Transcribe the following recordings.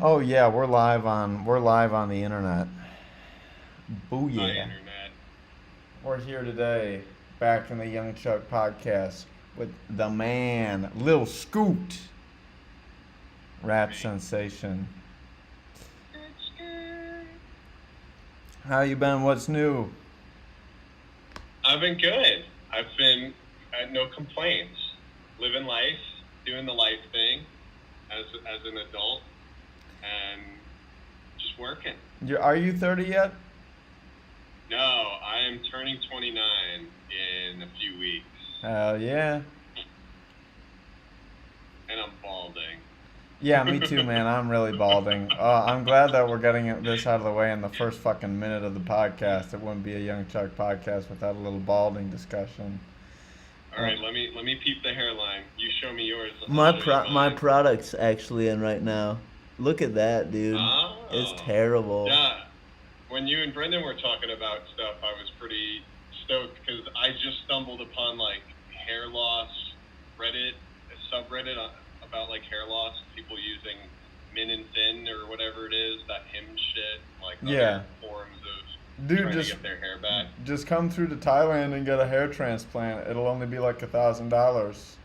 Oh yeah, we're live on the internet. Hi, Booyah. Internet. We're here today, back in the Young Chuck podcast with the man, Lil Scoot, It's rap me. sensation. Skirt, skirt. How you been? What's new? I've been good. I had no complaints. Living life, doing the life thing as an adult, and just working. Are you 30 yet? No, I am turning 29 in a few weeks, Hell yeah. and I'm balding. Yeah, me too, man. I'm really balding. I'm glad that we're getting this out of the way in the first fucking minute of the podcast. It wouldn't be a Young Chuck podcast without a little balding discussion. All right, let me peep the hairline. You show me yours. I'll My show you my mine. product's actually in right now. Look at that, dude. It's Oh, terrible. yeah. When you and Brendan were talking about stuff, I was pretty stoked because I just stumbled upon like hair loss Reddit, a subreddit about like hair loss, people using Min and Thin or whatever it is, that him shit, like other Yeah. forms of Dude, trying to just get their hair back. just come through to Thailand and get a hair transplant. It'll only be like $1,000.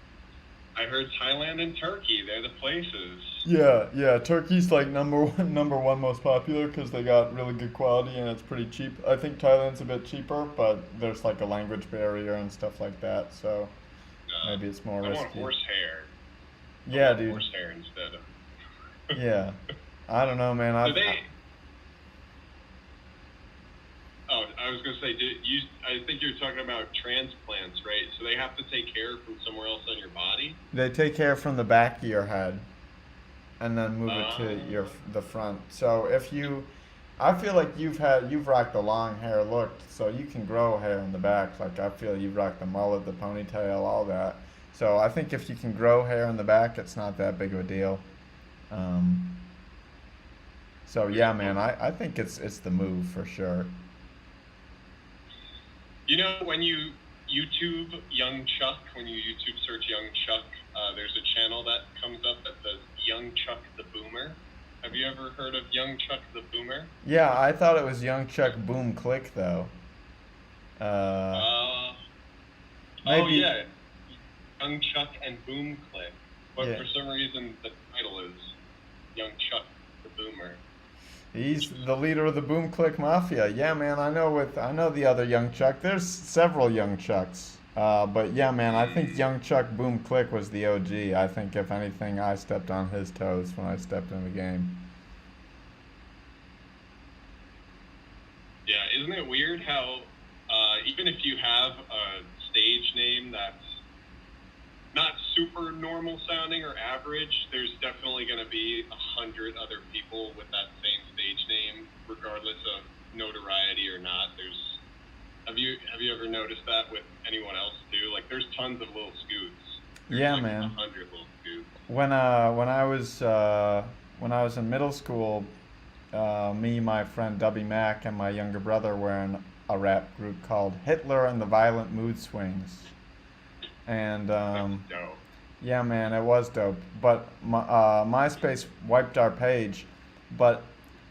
I heard Thailand and Turkey, they're the places. Yeah, yeah. Turkey's like number one, number one most popular because they got really good quality and it's pretty cheap. I think Thailand's a bit cheaper, but there's like a language barrier and stuff like that, so maybe it's more I want risky. horse hair. I Yeah, want dude. horsehair instead of. Yeah. I don't know, man. Do they? Oh, I was gonna say, did you? I think you're talking about transplants, right? So they have to take hair from somewhere else on your body. They take hair from the back of your head and then move it to your Uh, the front. So if you, I feel like you've rocked the long hair look, so you can grow hair in the back. Like I feel you've rocked the mullet, the ponytail, all that. So I think if you can grow hair in the back, it's not that big of a deal. Um, so Very yeah, man, cool. I think it's the move for sure. You know, when you YouTube Young Chuck, when you YouTube search Young Chuck, there's a channel that comes up that says Young Chuck the Boomer. Have you ever heard of Young Chuck the Boomer? Yeah, I thought it was Young Chuck Boom Click though. Uh, Uh, oh maybe yeah, Young Chuck and Boom Click. But yeah. for some reason, the title is Young Chuck the Boomer, which He's is the leader of the Boom Click Mafia. Yeah, man, I know the other Young Chuck. There's several Young Chucks. But yeah, man, I think mm, Young Chuck Boom Click was the OG. I think if anything, I stepped on his toes when I stepped in the game. yeah. Isn't it weird how even if you have a stage name that's not super normal sounding or average, there's definitely going to be 100 other people with that same stage name, regardless of notoriety or not. Have you ever noticed that with anyone else too? Like, there's tons of little scoots. There's Yeah, like a man. hundred little scoots. When I was in middle school, me, my friend Dubby Mack, and my younger brother were in a rap group called Hitler and the Violent Mood Swings. And That's dope. yeah, man, it was dope. But MySpace wiped our page, but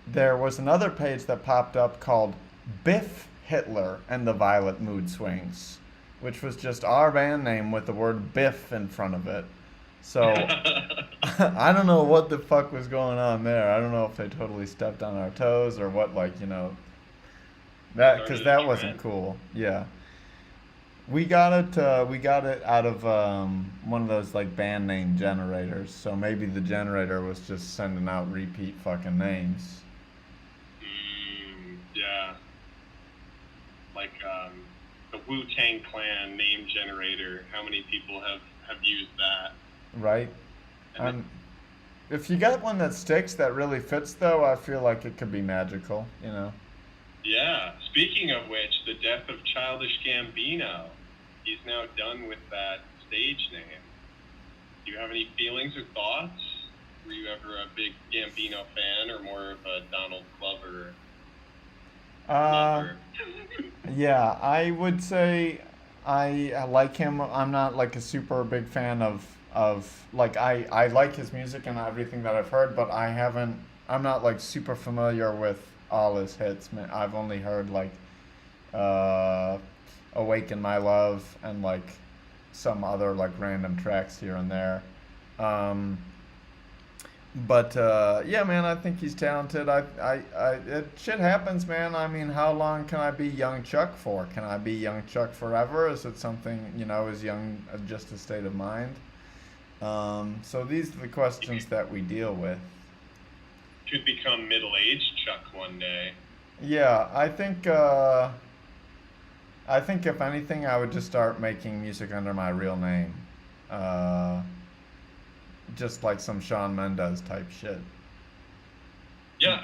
there was another page that popped up called Biff Hitler and the Violet Mood Swings, which was just our band name with the word Biff in front of it. So I don't know what the fuck was going on there. I don't know if they totally stepped on our toes or what, like, that, because Started a that wasn't trend. cool. Yeah. We got it out of one of those like band name generators. So maybe the generator was just sending out repeat fucking names. Yeah, like the Wu Tang Clan name generator. How many people have used that? Right? And it, Um, if you got one that sticks that really fits though, I feel like it could be magical. yeah. Speaking of which, the death of Childish Gambino. He's now done with that stage name. Do you have any feelings or thoughts? Were you ever a big Gambino fan or more of a Donald Glover Uh, lover? yeah, I would say I like him. I'm not like a super big fan of of like I like his music and everything that I've heard, but I'm not like super familiar with all his hits. Man, I've only heard like uh, "Awaken My Love" and like some other like random tracks here and there. Um, but yeah, man, I think he's talented. Shit happens, man. I mean, how long can I be Young Chuck for? Can I be Young Chuck forever? Is it something, is young just a state of mind? So these are the questions that we deal with. Could become middle-aged Chuck one day. Yeah, I think if anything, I would just start making music under my real name. Uh, just like some Shawn Mendes type shit. Yeah,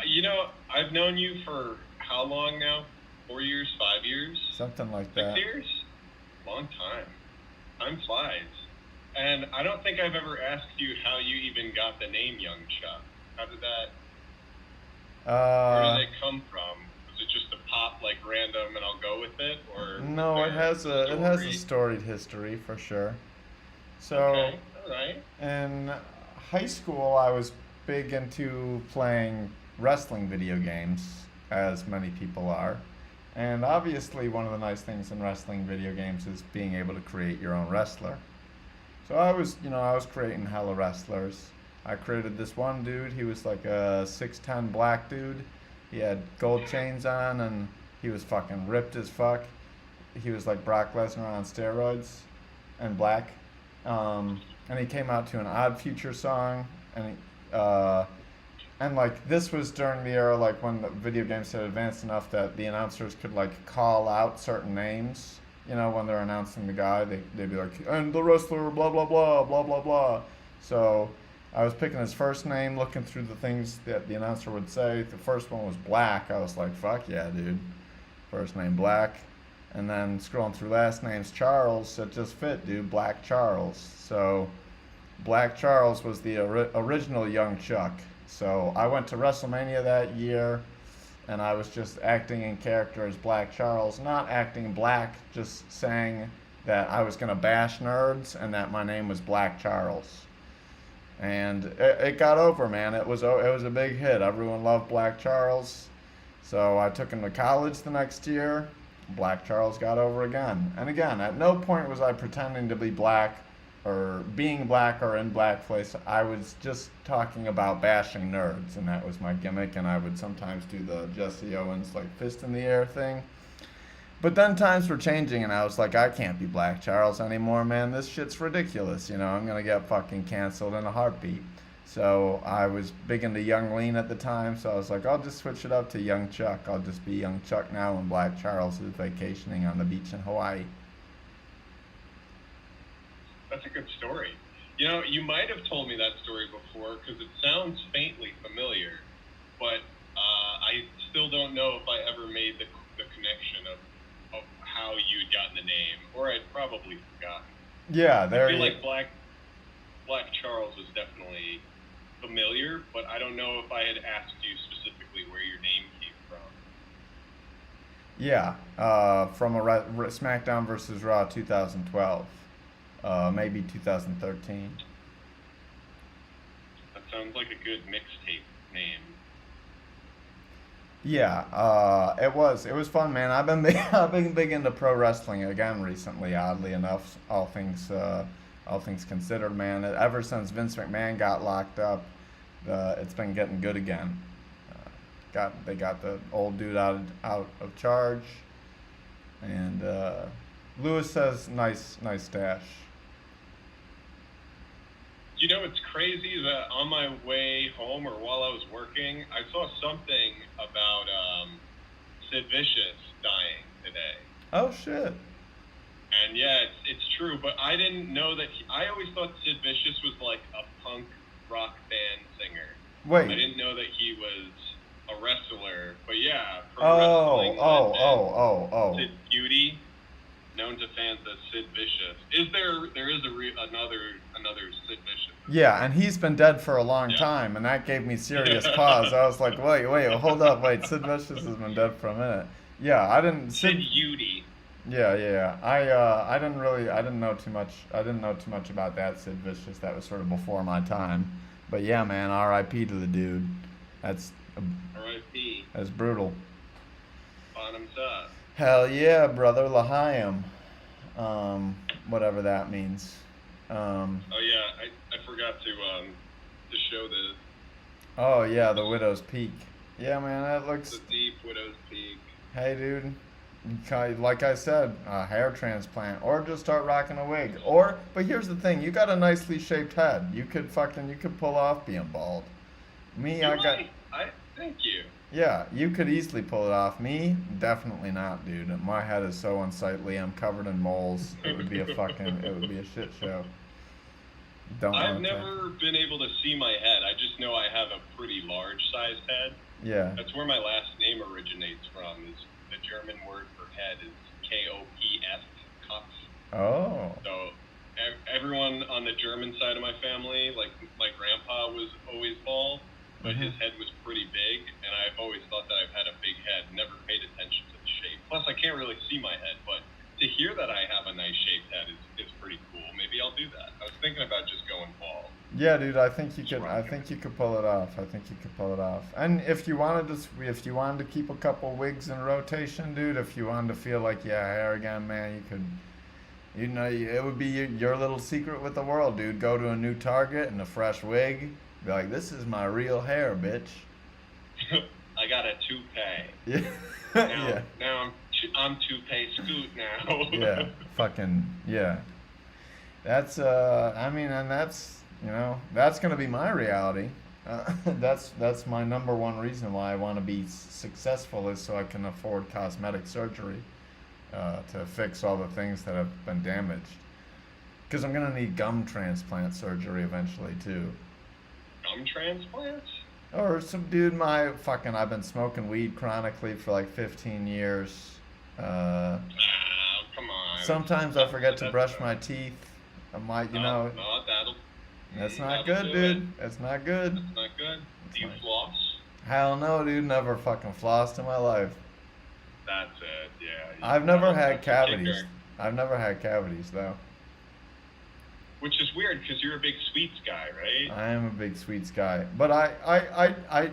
I've known you for how long now? 4 years, 5 years, Something like 6 years? Long time. Time flies. And I don't think I've ever asked you how you even got the name Young Chuck. How did that, that. where did it come from? Was it just a pop, like random, and I'll go with it? Or No, was there it has a story? storied history for sure. So Okay, all right. in high school, I was big into playing wrestling video games, as many people are. And obviously, one of the nice things in wrestling video games is being able to create your own wrestler. So I was creating hella wrestlers. I created this one dude. He was like a 6'10" black dude. He had gold chains on and he was fucking ripped as fuck. He was like Brock Lesnar on steroids and black. And he came out to an Odd Future song, and like this was during the era like when the video games had advanced enough that the announcers could like call out certain names. When they're announcing the guy, they'd be like, and the wrestler, blah blah blah, blah blah blah. So I was picking his first name, looking through the things that the announcer would say. The first one was Black. I was like, fuck yeah, dude. First name Black. And then scrolling through last names Charles, it just fit, dude. Black Charles. So Black Charles was the original Young Chuck. So I went to WrestleMania that year, and I was just acting in character as Black Charles, not acting black, just saying that I was gonna bash nerds and that my name was Black Charles. And it got over, man. It was a big hit. Everyone loved Black Charles. So I took him to college the next year. Black Charles got over again. And again, at no point was I pretending to be black or being black or in blackface. I was just talking about bashing nerds, and that was my gimmick. And I would sometimes do the Jesse Owens like fist in the air thing. But then times were changing, and I was like, I can't be Black Charles anymore, man. This shit's ridiculous. I'm gonna get fucking canceled in a heartbeat. So I was big into Young Lean at the time, so I was like, I'll just switch it up to Young Chuck. I'll just be Young Chuck now when Black Charles is vacationing on the beach in Hawaii. That's a good story. You might have told me that story before because it sounds faintly familiar, but I still don't know if I ever made the connection of how you had gotten the name, or I'd probably forgotten. Yeah, I feel like Black Charles is definitely familiar, but I don't know if I had asked you specifically where your name came from. Yeah, from a SmackDown versus Raw 2012, maybe 2013. That sounds like a good mixtape name. Yeah, it was fun, man. I've been big, I've been big into pro wrestling again recently. Oddly enough, all things considered, man. Ever since Vince McMahon got locked up, it's been getting good again. They got the old dude out of charge, and Lewis says nice stash. It's crazy that on my way home or while I was working, I saw something about Sid Vicious dying today. Oh shit. And yeah, it's true, but I didn't know that. I always thought Sid Vicious was like a punk rock band singer. Wait. I didn't know that he was a wrestler. But yeah, pro Oh, wrestling oh, legend, oh, oh, oh. Sid Beauty, known to fans as Sid Vicious. There is another Sid Vicious? Yeah, and he's been dead for a long time, and that gave me serious pause. I was like, wait, hold up, Sid Vicious has been dead for a minute. Yeah, I didn't. Sid Beauty. Yeah. I didn't know too much. I didn't know too much about that Sid Vicious. That was sort of before my time. But yeah, man, R.I.P. to the dude. That's R.I.P. that's brutal. Bottoms up. Hell yeah, brother, L'chaim. Whatever that means. Oh yeah, I forgot to show the Oh yeah, the Widow's Peak. Yeah, man, that looks. deep widow's peak. Hey, dude. Like I said, a hair transplant, or just start rocking a wig. Or, but here's the thing: you got a nicely shaped head. You could pull off being bald. Me, Do I got. I thank you. Yeah, you could easily pull it off. Me, definitely not, dude. My head is so unsightly. I'm covered in moles. It would be a shit show. Don't I've want that. never been able to see my head. I just know I have a pretty large sized head. Yeah. That's where my last name originates from. Is the German word for head is K-O-P-F, Kopf. Oh. So everyone on the German side of my family, like my grandpa was always bald, but his head was pretty big, and I've always thought that I've had a big head, never paid attention to the shape. Plus, I can't really see my head, but to hear that I have a nice shaped head is pretty cool. Maybe I'll do that. I was thinking about just going bald. Yeah, dude, I think you could. I think you could pull it off. I think you could pull it off. And if you wanted to keep a couple wigs in rotation, dude, if you wanted to feel like hair again, man, you could. You know, it would be your little secret with the world, dude. Go to a new Target and a fresh wig. Be like, this is my real hair, bitch. I got a toupee. Yeah. Now, Yeah. now I'm toupee scoot now. Yeah. Fucking yeah. That's I mean, and that's that's gonna be my reality. That's my number one reason why I want to be successful is so I can afford cosmetic surgery to fix all the things that have been damaged. Because I'm gonna need gum transplant surgery eventually too. Gum transplants? Or some dude, I've been smoking weed chronically for like 15 years. Ah, come on. Sometimes I forget to brush my teeth. I might, No, that's not that'll good, do it. dude. That's not good. That's not good. Do you not- floss? Hell no, dude. Never fucking flossed in my life. That's it. Yeah. I've never had That's a cavities. kicker. I've never had cavities though. Which is weird because you're a big sweets guy, right? I am a big sweets guy, but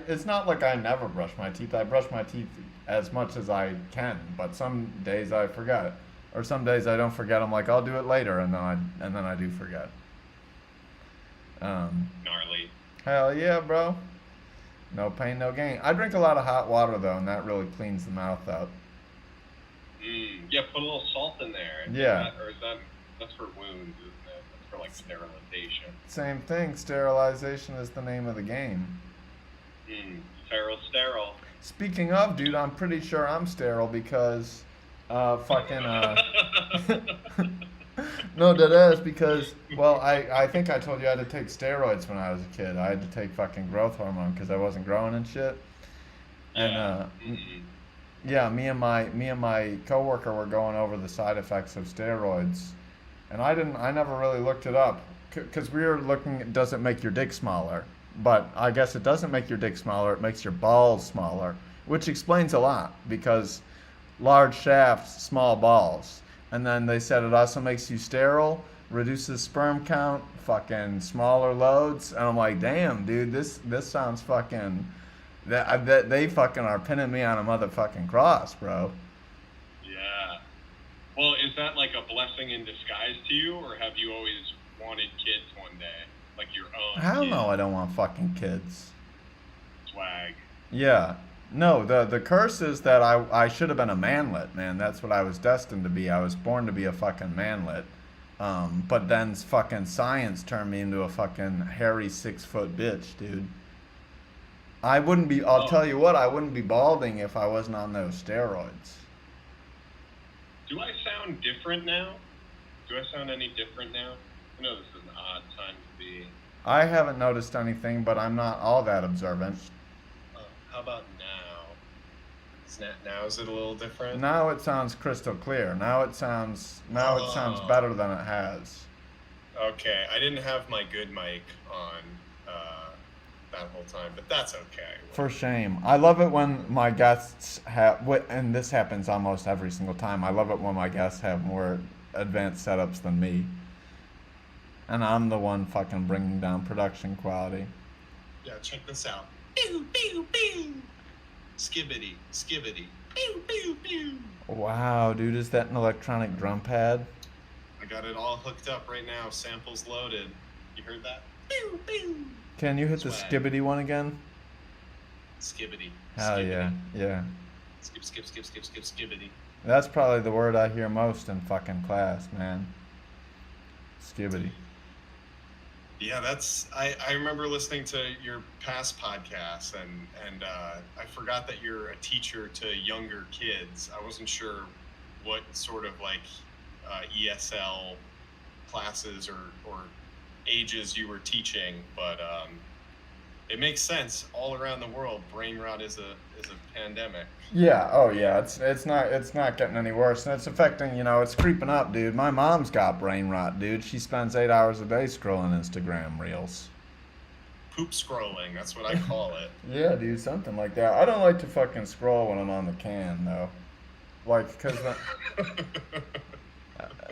it's not like I never brush my teeth. I brush my teeth as much as I can, but some days I forget, or some days I don't forget. I'm like, I'll do it later, and then I do forget. Gnarly. Hell yeah, bro. No pain, no gain. I drink a lot of hot water though, and that really cleans the mouth out. Yeah, put a little salt in there. Yeah. That's for wounds, isn't it? That's for like sterilization. Same thing. Sterilization is the name of the game. Sterile. Speaking of, dude, I'm pretty sure I'm sterile because, no, that is because, well, I think I told you I had to take steroids when I was a kid. I had to take fucking growth hormone because I wasn't growing and shit. Yeah. And, yeah, me and my coworker were going over the side effects of steroids, and I never really looked it up because we were looking, does it make your dick smaller? But I guess it doesn't make your dick smaller, it makes your balls smaller, which explains a lot because large shafts, small balls. And then they said it also makes you sterile, reduces sperm count, fucking smaller loads. And I'm like, damn, dude, this sounds fucking, that they fucking are pinning me on a motherfucking cross, bro. Yeah. Well, is that like a blessing in disguise to you, or have you always wanted kids one day? Like your own Hell kid? no, I don't want fucking kids. Swag. Yeah. No, the curse is that I should have been a manlet, man. That's what I was destined to be. I was born to be a fucking manlet. But then fucking science turned me into a fucking hairy 6-foot bitch, dude. I'll tell you what, I wouldn't be balding if I wasn't on those steroids. Do I sound different now? Do I sound any different now? I know this is an odd time to be. I haven't noticed anything, but I'm not all that observant. How about now? Now is it a little different? Now it sounds crystal clear. Now it sounds Oh. better than it has. Okay, I didn't have my good mic on that whole time, but that's okay. For shame. I love it when my guests have, and this happens almost every single time. I love it when my guests have more advanced setups than me. And I'm the one fucking bringing down production quality. Yeah, check this out. Pew, pew, pew. Skibbity, skibbity. Pew, pew, pew. Wow, dude, is that an electronic drum pad? I got it all hooked up right now. Samples loaded. You heard that? Pew, pew. Can you hit the Swag. skibbity one again? Skibbity. Hell skibbity. yeah, yeah. Skip, skip, skip, skip, skip, skibbity. That's probably the word I hear most in fucking class, man. Skibbity. Yeah, that's. I remember listening to your past podcasts, and I forgot that you're a teacher to younger kids. I wasn't sure what sort of like ESL classes or ages you were teaching, but it makes sense. All around the world, brain rot is a pandemic. Yeah, oh yeah, it's not getting any worse, and it's affecting, it's creeping up, dude. My mom's got brain rot, dude. She spends 8 hours a day scrolling Instagram reels. Poop scrolling, that's what I call it. Yeah, dude, something like that. I don't like to fucking scroll when I'm on the can, though. Like, cause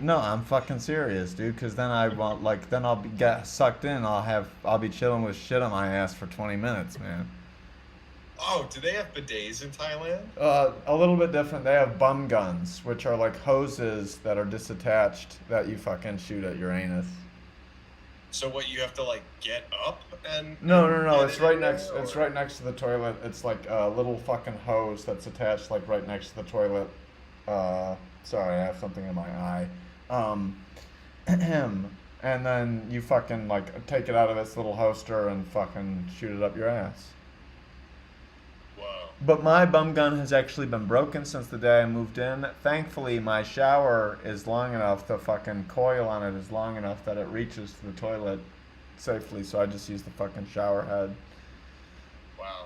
no, I'm fucking serious, dude. Cause then I won't then I'll get sucked in. I'll be chilling with shit on my ass for 20 minutes, man. Oh, do they have bidets in Thailand? A little bit different. They have bum guns, which are like hoses that are disattached that you fucking shoot at your anus. So what, you have to like get up and No. get It's it right in there, next. It's or- right next to the toilet. It's like a little fucking hose that's attached like right next to the toilet. Sorry, I have something in my eye. And then you fucking like take it out of its little holster and fucking shoot it up your ass. Whoa. But my bum gun has actually been broken since the day I moved in. Thankfully, my shower is long enough, the fucking coil on it is long enough that it reaches to the toilet safely, so I just use the fucking shower head. Wow.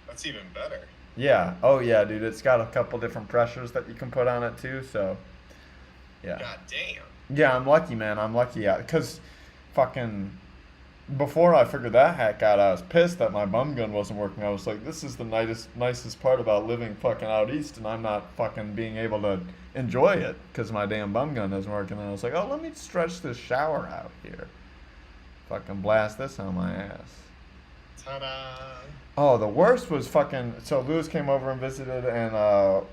That's even better. Yeah, oh yeah, dude, it's got a couple different pressures that you can put on it too, so yeah. God damn. Yeah, I'm lucky, man, I'm lucky, yeah, because fucking before I figured that hack out, I was pissed that my bum gun wasn't working. I was like, this is the nicest part about living fucking out east, and I'm not fucking being able to enjoy it because my damn bum gun doesn't work. And I was like, oh, let me stretch this shower out here. Fucking blast this on my ass. Ta-da. Oh, the worst was fucking. So Lewis came over and visited, and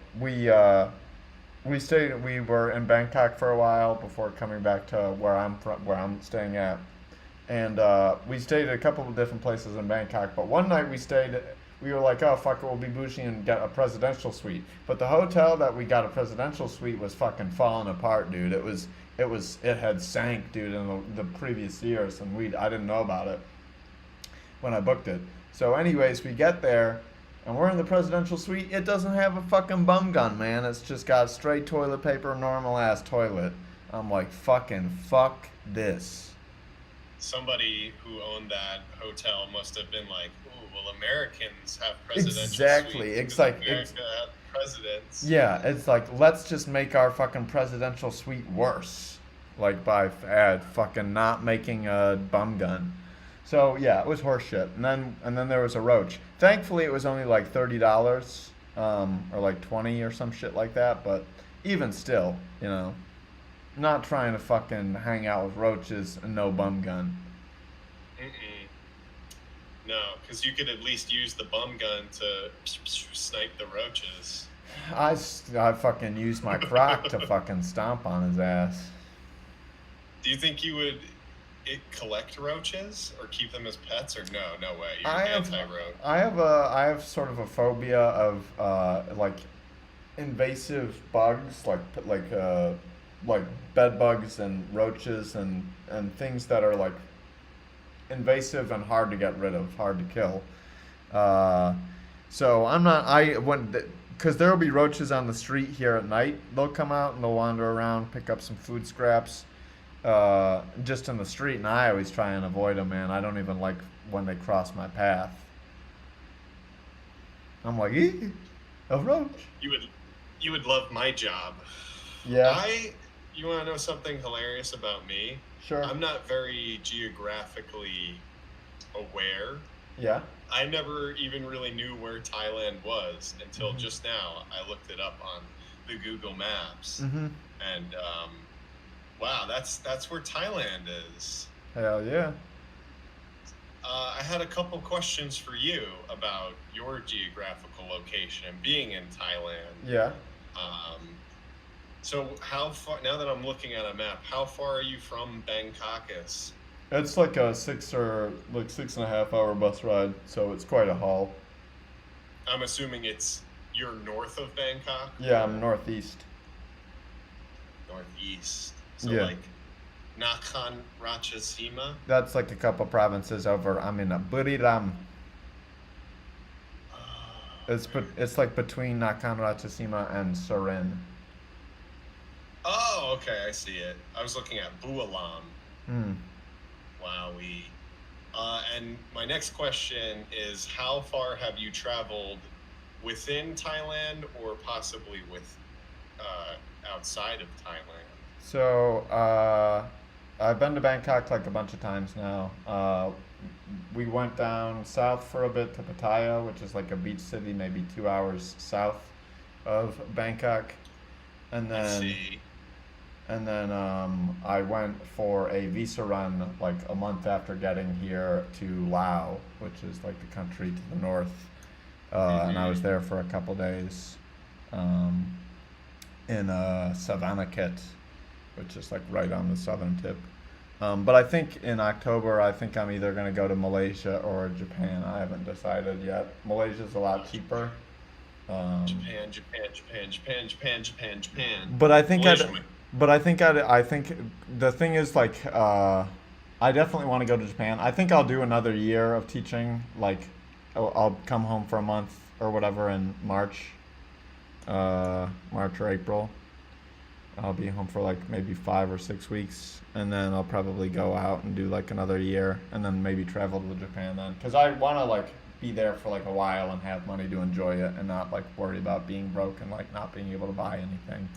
we stayed. We were in Bangkok for a while before coming back to where I'm staying at. And we stayed at a couple of different places in Bangkok. But one night we were like, oh, fuck it, we'll be bougie and get a presidential suite. But the hotel that we got a presidential suite was fucking falling apart, dude. It had sank, dude, in the previous years. And I didn't know about it when I booked it. So anyways, we get there, and we're in the presidential suite. It doesn't have a fucking bum gun, man. It's just got straight toilet paper, normal-ass toilet. I'm like, fucking fuck this. Somebody who owned that hotel must have been like, "Ooh, well, Americans have presidential Exactly. suites It's because like- America had presidents." Yeah, it's like, let's just make our fucking presidential suite worse. Like, by fucking not making a bum gun. So, yeah, it was horseshit. And then there was a roach. Thankfully, it was only like $30, or like 20 or some shit like that. But even still, not trying to fucking hang out with roaches and no bum gun. Mm-mm. No, because you could at least use the bum gun to snipe the roaches. I fucking used my crock to fucking stomp on his ass. Do you think you would collect roaches or keep them as pets, or no way? You're I have anti-roach. I have sort of a phobia of like invasive bugs, like bed bugs and roaches and things that are like invasive and hard to get rid of, hard to kill. So because there will be roaches on the street here at night. They'll come out and they'll wander around, pick up some food scraps, just in the street, and I always try and avoid them, man. I don't even like when they cross my path. I'm like, eee, a roach. You would love my job. Yeah, You want to know something hilarious about me? sure. I'm not very geographically aware. Yeah. I never even really knew where Thailand was until Mhm. just now. I looked it up on the Google Maps, Mm-hmm. and wow, that's where Thailand is. Hell yeah. I had a couple questions for you about your geographical location, being in Thailand. Yeah. Um, so how far? Now that I'm looking at a map, how far are you from Bangkokis? It's like a 6.5 hour bus ride, so it's quite a haul. I'm assuming you're north of Bangkok. Yeah, or I'm northeast. northeast. So Yeah. like Nakhon Ratchasima. That's like a couple provinces over. I'm in a Buriram. It's like between Nakhon Ratchasima and Surin. Oh, okay, I see it. I was looking at Bualam. Hmm. Wowee. And my next question is, how far have you traveled within Thailand or possibly outside of Thailand? So, I've been to Bangkok like a bunch of times now. We went down south for a bit to Pattaya, which is like a beach city, maybe 2 hours south of Bangkok. And Let's then, see. I went for a visa run like a month after getting here to Laos, which is like the country to the north. And I was there for a couple days in Savannakhet, which is like right on the southern tip. But I think in October, I think I'm either going to go to Malaysia or Japan. I haven't decided yet. Malaysia's a lot cheaper. Japan, Japan, Japan, Japan, Japan, Japan, Japan. But I think Malaysia I'd, might- but I think the thing is like, I definitely want to go to Japan. I think I'll do another year of teaching. Like, I'll come home for a month or whatever in March, March or April. I'll be home for like maybe 5 or 6 weeks, and then I'll probably go out and do like another year, and then maybe travel to Japan then, because I want to like be there for like a while and have money to enjoy it, and not like worry about being broke and like not being able to buy anything.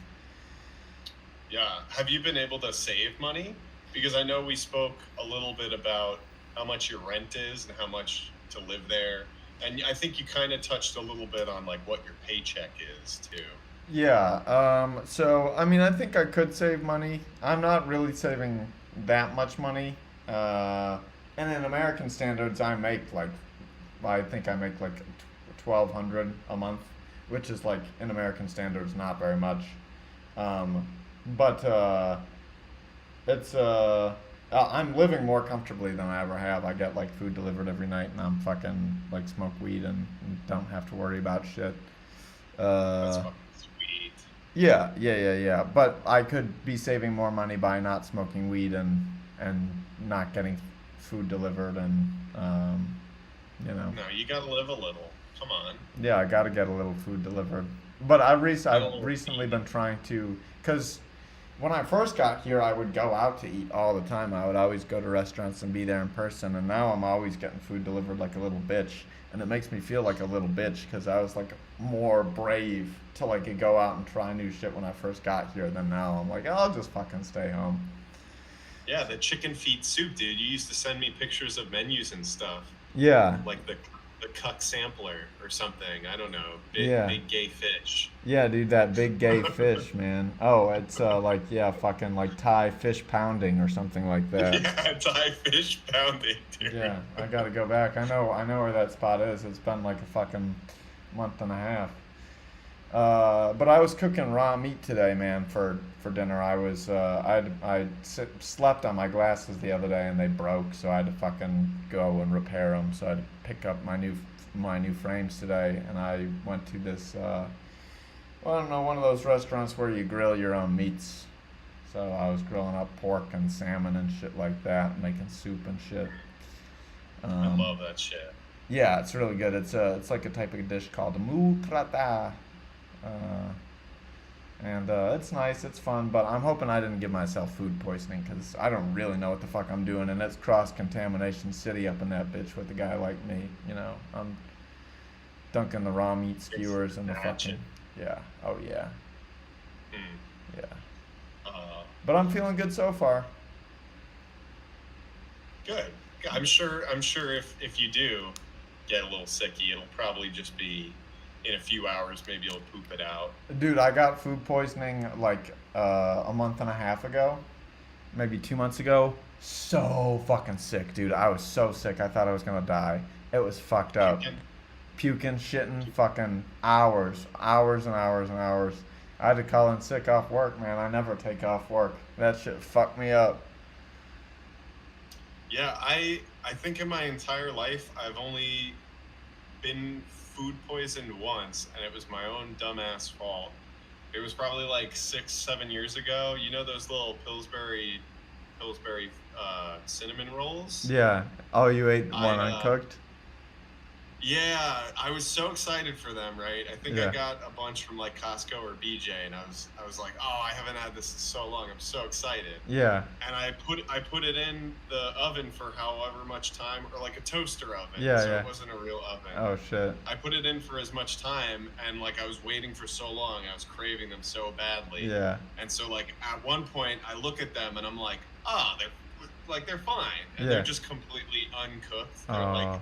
Yeah. Have you been able to save money? Because I know we spoke a little bit about how much your rent is and how much to live there. And I think you kind of touched a little bit on like what your paycheck is too. Yeah, so I mean, I think I could save money. I'm not really saving that much money. And in American standards, I think I make like 1,200 a month, which is like in American standards not very much. But I'm living more comfortably than I ever have. I get like food delivered every night, and I'm fucking like smoke weed and don't have to worry about shit. That's Uh, fucking sweet. yeah. But I could be saving more money by not smoking weed and not getting food delivered and No, you gotta live a little. Come on. yeah, I got to get a little food delivered. But I've Little recently weed. been trying to, cause when I first got here, I would go out to eat all the time. I would always go to restaurants and be there in person, and now I'm always getting food delivered like a little bitch, and it makes me feel like a little bitch because I was like more brave to like go out and try new shit when I first got here than now. I'm like, I'll just fucking stay home. Yeah, the chicken feet soup, dude. You used to send me pictures of menus and stuff, Yeah, like the cuck sampler or something. I don't know. Big yeah, big gay fish. yeah, dude, that big gay fish, man. Oh, it's like yeah, fucking like Thai fish pounding or something like that. Yeah, Thai fish pounding, dude. Yeah, I gotta go back. I know where that spot is. It's been like a fucking month and a half. But I was cooking raw meat today, man, for dinner. Slept on my glasses the other day and they broke, so I had to fucking go and repair them. So I had to pick up my new frames today, and I went to this well, I don't know, one of those restaurants where you grill your own meats. So I was grilling up pork and salmon and shit like that, making soup and shit. I Um, love that shit. yeah, it's really good. It's like a type of dish called mu prata. And it's nice, it's fun, but I'm hoping I didn't give myself food poisoning because I don't really know what the fuck I'm doing, and it's cross contamination city up in that bitch with a guy like me. You know, I'm dunking the raw meat skewers in the Imagine. fucking yeah. Oh yeah, Hmm. yeah. Uh, But I'm feeling good so far. Good. I'm sure if you do, get a little sicky. It'll probably just be in a few hours. Maybe you'll poop it out. Dude, I got food poisoning like a month and a half ago, maybe 2 months ago. So fucking sick, dude. I was so sick. I thought I was gonna die. It was fucked up. Puking. Puking, shitting, fucking hours and hours and hours. I had to call in sick off work, man. I never take off work. That shit fucked me up. Yeah, I think in my entire life I've only been food poisoned once, and it was my own dumbass fault. It was probably like 6-7 years ago. You know those little Pillsbury cinnamon rolls? Yeah. Oh, you ate one I, uncooked? Yeah, I was so excited for them, right? I think Yeah. I got a bunch from like Costco or BJ, and I was like, oh, I haven't had this in so long. I'm so excited. Yeah. And I put it in the oven for however much time, or like a toaster oven. Yeah, so yeah. it wasn't a real oven. Oh shit. I put it in for as much time, and like I was waiting for so long, I was craving them so badly. Yeah. And so like at one point, I look at them and I'm like, oh, they're fine, and Yeah. they're just completely uncooked. They're Oh. like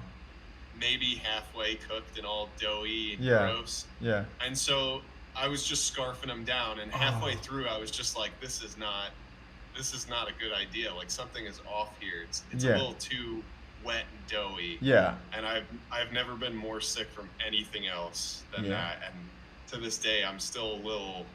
maybe halfway cooked and all doughy and Yeah. gross. Yeah. And so I was just scarfing them down, and halfway Oh. through, I was just like, this is not a good idea. Like something is off here. It's Yeah. a little too wet and doughy. Yeah. And I've never been more sick from anything else than Yeah. that. And to this day, I'm still a little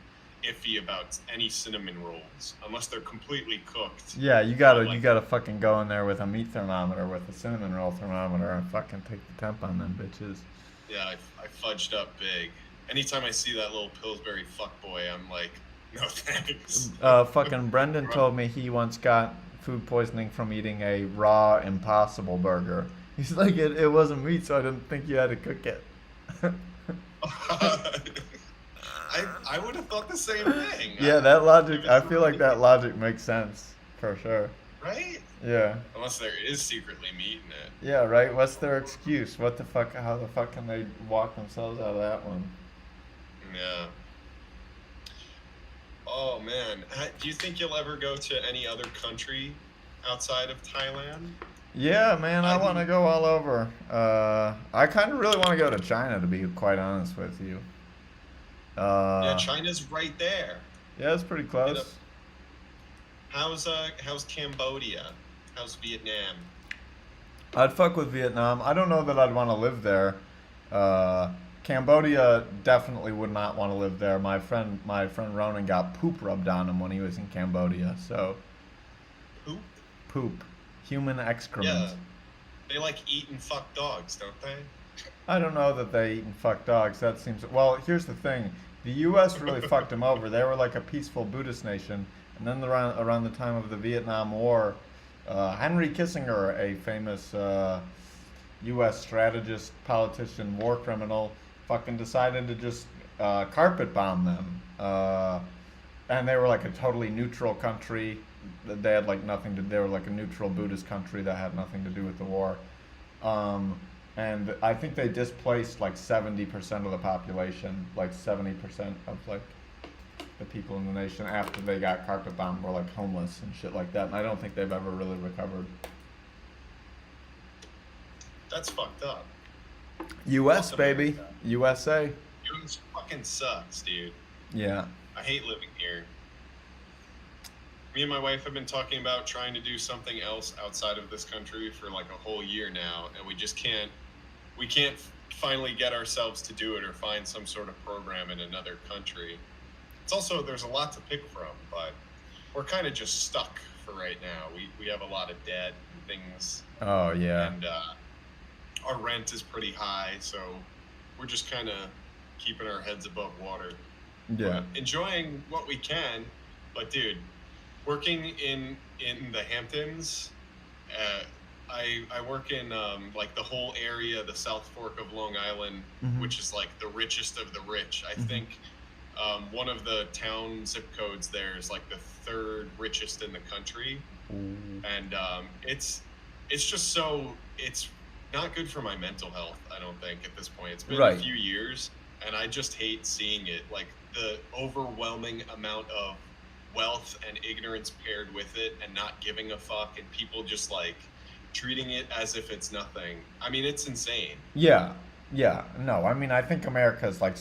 iffy about any cinnamon rolls unless they're completely cooked. Yeah, you gotta Like- you gotta fucking go in there with a meat thermometer, with a cinnamon roll thermometer, and fucking take the temp on them bitches. Yeah, I fudged up big. Anytime I see that little Pillsbury fuckboy, I'm like, no thanks. Fucking Brendan told me he once got food poisoning from eating a raw Impossible burger. He's like, it wasn't meat, so I didn't think you had to cook it. I would have thought the same thing. Yeah, that logic. I feel like that logic makes sense for sure. Right? Yeah. Unless there is secretly meat in it. Yeah. Right. What's their excuse? What the fuck? How the fuck can they walk themselves out of that one? Yeah. Oh man, do you think you'll ever go to any other country outside of Thailand? Yeah, man, I I want to mean- go all over. I kind of really want to go to China, to be quite honest with you. Yeah, China's right there. Yeah, it's pretty close. How's Cambodia? How's Vietnam? I'd fuck with Vietnam. I don't know that I'd want to live there. Cambodia definitely would not want to live there. My friend Ronan got poop rubbed on him when he was in Cambodia. So Poop? poop, human excrement. Yeah. They like eat and fuck dogs, don't they? I don't know that they eat and fuck dogs. That seems well. Here's the thing: the U.S. really fucked them over. They were like a peaceful Buddhist nation, and then around the time of the Vietnam War, Henry Kissinger, a famous U.S. strategist, politician, war criminal, fucking decided to just carpet bomb them. And they were like a totally neutral country. They had like nothing to. They were like a neutral Buddhist country that had nothing to do with the war. And I think they displaced like 70% of the population, like 70% of like the people in the nation after they got carpet bombed were like homeless and shit like that. And I don't think they've ever really recovered. That's fucked up. U.S. Fuck baby, America. USA. US fucking sucks, dude. Yeah. I hate living here. Me and my wife have been talking about trying to do something else outside of this country for like a whole year now, and we just can't. We can't finally get ourselves to do it or find some sort of program in another country. It's also there's a lot to pick from, but we're kind of just stuck for right now. We have a lot of debt and things, Oh yeah. and our rent is pretty high, so we're just kind of keeping our heads above water. Yeah. Enjoying what we can, but dude, working in the Hamptons, I work in like the whole area, the South Fork of Long Island, Mhm. which is like the richest of the rich. I Mhm. think one of the town zip codes there is like the third richest in the country, Ooh. and it's just so it's not good for my mental health. I don't think at this point. It's been Right. a few years, and I just hate seeing it. Like the overwhelming amount of wealth and ignorance paired with it, and not giving a fuck, and people just like treating it as if it's nothing. I mean, it's insane. Yeah, yeah. No, I mean, I think America's like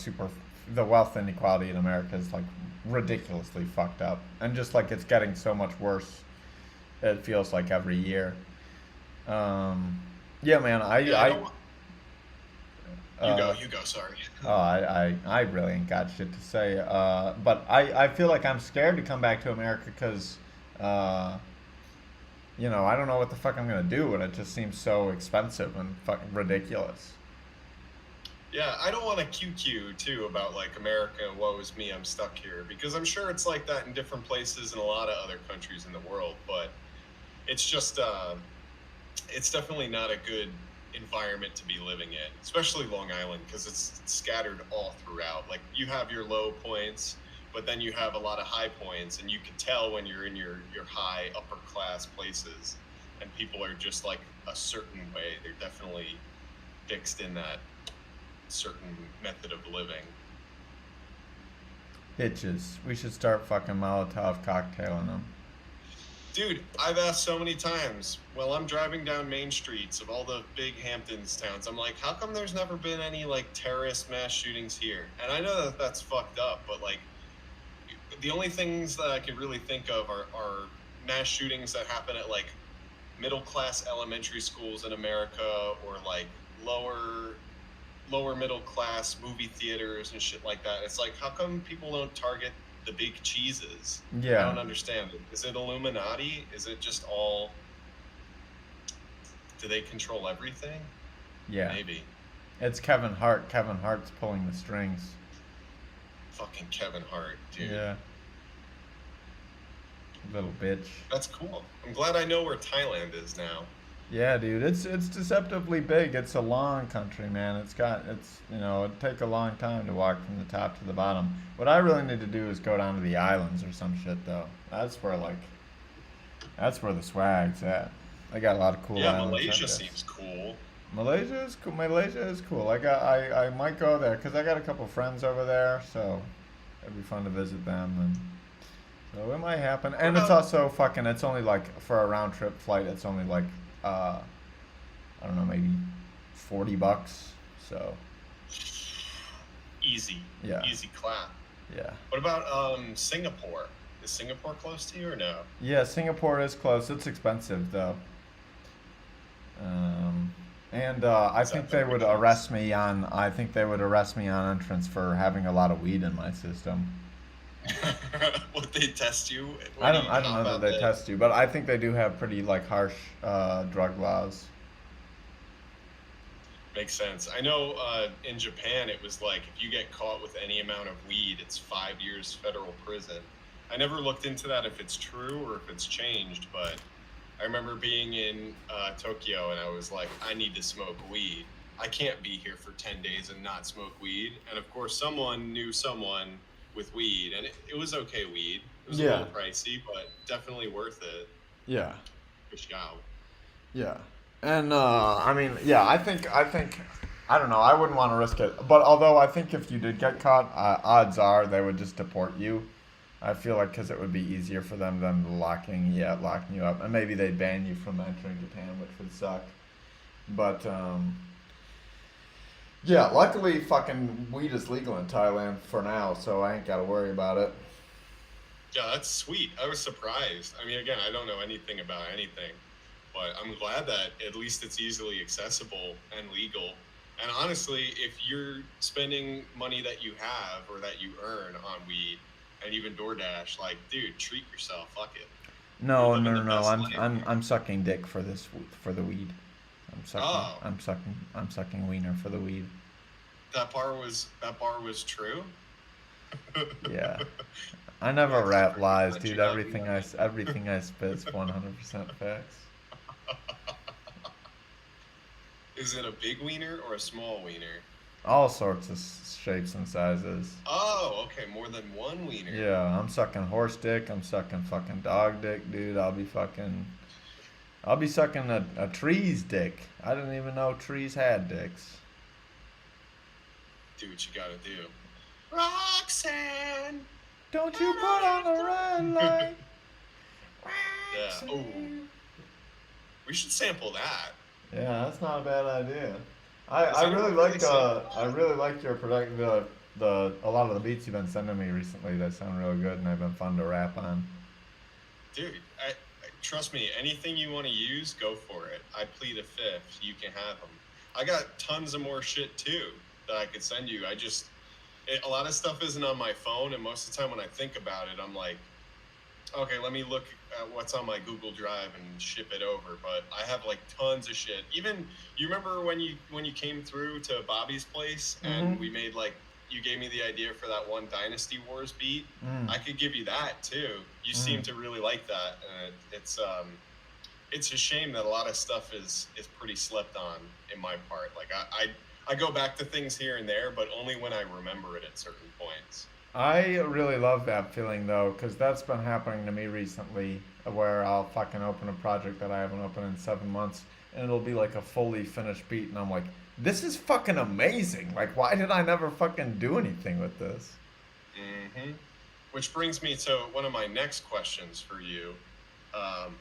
the wealth inequality in America is like ridiculously fucked up, and just like it's getting so much worse. It feels like every year. Yeah, man. Yeah, I don't, Uh, you go. Sorry. oh, I really ain't got shit to say. But I feel like I'm scared to come back to America because, uh, I don't know what the fuck I'm gonna do, and it just seems so expensive and fucking ridiculous. Yeah, I don't want to QQ too about like America, woe is me, I'm stuck here, because I'm sure it's like that in different places in a lot of other countries in the world, but it's just it's definitely not a good environment to be living in, especially Long Island, because it's scattered all throughout. Like you have your low points, but then you have a lot of high points, and you can tell when you're in your high upper class places, and people are just like a certain way. They're definitely fixed in that certain method of living. Bitches. We should start fucking Molotov cocktailing them. Dude, I've asked so many times while I'm driving down main streets of all the big Hamptons towns, I'm like, how come there's never been any like terrorist mass shootings here? And I know that that's fucked up, but like the only things that I could really think of are mass shootings that happen at like middle class elementary schools in America, or like lower middle class movie theaters and shit like that. It's like, how come people don't target the big cheeses? I Yeah, don't understand it. Is it Illuminati? Is it just all? Do they control everything? yeah. Maybe. It's Kevin Hart. Kevin Hart's pulling the strings. Fucking Kevin Hart, dude. Yeah. Little bitch. That's cool. I'm glad I know where Thailand is now. Yeah, dude, it's deceptively big. It's a long country, man. It'd take a long time to walk from the top to the bottom. What I really need to do is go down to the islands or some shit, though. That's where the swag's at. They got a lot of cool Yeah, islands. I Malaysia guess. seems cool. Malaysia is cool. Malaysia is cool. I might go there because I got a couple friends over there, so it'd be fun to visit them, and so it might happen. And it's also fucking. It's only like for a round trip flight. It's only like I don't know, maybe $40. So Easy. Yeah. Easy clap. yeah, What about Singapore? Is Singapore close to you or no? yeah. Singapore is close. It's expensive though. And I Is that think they would ridiculous? arrest me on. I think they would arrest me on entrance for having a lot of weed in my system. Would they test you? I when don't. you I don't hop know out that they the- test you, but I think they do have pretty like harsh drug laws. Makes sense. I know in Japan it was like if you get caught with any amount of weed, it's 5 years federal prison. I never looked into that if it's true or if it's changed, but I remember being in Tokyo and I was like, I need to smoke weed. I can't be here for 10 days and not smoke weed. And of course, someone knew someone with weed, and it was okay weed. It was a Yeah. little pricey, but definitely worth it. Yeah. Fish out. Yeah. And I mean, yeah, I think I don't know. I wouldn't want to risk it. But although I think if you did get caught, odds are they would just deport you. I feel like because it would be easier for them than locking you up, and maybe they'd ban you from entering Japan, which would suck. But yeah, luckily fucking weed is legal in Thailand for now, so I ain't got to worry about it. Yeah, that's sweet. I was surprised. I mean, again, I don't know anything about anything, but I'm glad that at least it's easily accessible and legal. And honestly, if you're spending money that you have or that you earn on weed and even DoorDash, like, dude, treat yourself. Fuck it. No, You're no, living no, the no. best I'm sucking dick for for the weed. Oh. I'm sucking wiener for the weed. That bar was true. Yeah. I never Yeah, rat exactly. lies, Let dude. you not Everything I spit's 100% facts. Is it a big wiener or a small wiener? All sorts of shapes and sizes. Oh, okay, more than one wiener. Yeah, I'm sucking horse dick. I'm sucking fucking dog dick, dude. I'll be sucking a tree's dick. I didn't even know trees had dicks. Do what you gotta do. Roxanne. Don't you put on the red light. Yeah. Ooh. We should sample that. Yeah, that's not a bad idea. Is I anyone really really like saying I really like your product the a lot of the beats you've been sending me recently. They sound really good and they've been fun to rap on. Dude, trust me, anything you want to use, go for it. I plead a fifth. You can have them. I got tons of more shit too that I could send you. A lot of stuff isn't on my phone, and most of the time when I think about it, I'm like, okay, let me look at what's on my Google Drive and ship it over. But I have like tons of shit. Even you remember when you came through to Bobby's place and Mhm. we made like you gave me the idea for that one Dynasty Wars beat. Mm. I could give you that too. You seem to really like that, and it's a shame that a lot of stuff is pretty slept on in my part. Like I go back to things here and there, but only when I remember it at certain points. I really love that feeling though, because that's been happening to me recently, where I'll fucking open a project that I haven't opened in 7 months, and it'll be like a fully finished beat, and I'm like, this is fucking amazing. Like, why did I never fucking do anything with this? hmm Which brings me to one of my next questions for you. Um,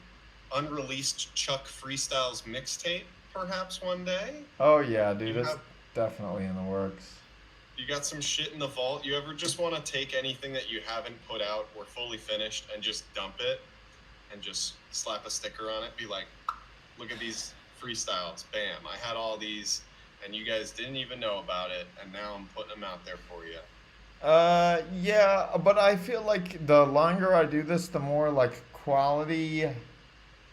Unreleased Chuck Freestyles mixtape, perhaps one day? Oh yeah, dude, You it's have definitely in the works. you got some shit in the vault. You ever just want to take anything that you haven't put out or fully finished and just dump it and just slap a sticker on it? Be like, look at these freestyles. Bam. I had all these and you guys didn't even know about it, and now I'm putting them out there for you. Yeah, but I feel like the longer I do this, the more like quality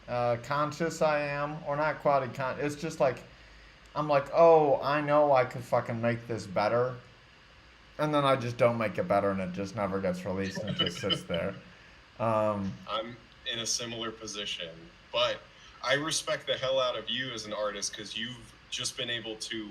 conscious I am, or not quality con. It's just like I'm like, oh, I know I could fucking make this better, and then I just don't make it better, and it just never gets released, and it just sits there. Um, I'm in a similar position, but I respect the hell out of you as an artist because you've just been able to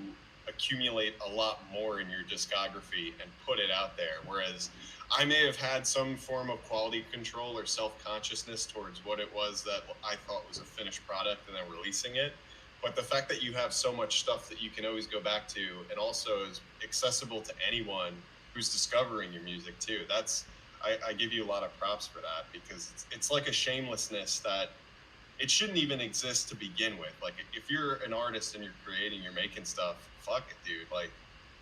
accumulate a lot more in your discography and put it out there. Whereas I may have had some form of quality control or self-consciousness towards what it was that I thought was a finished product and then releasing it. But the fact that you have so much stuff that you can always go back to and also is accessible to anyone who's discovering your music too, I give you a lot of props for that because it's like a shamelessness that it shouldn't even exist to begin with. Like if you're an artist and you're creating, you're making stuff, fuck it, dude. Like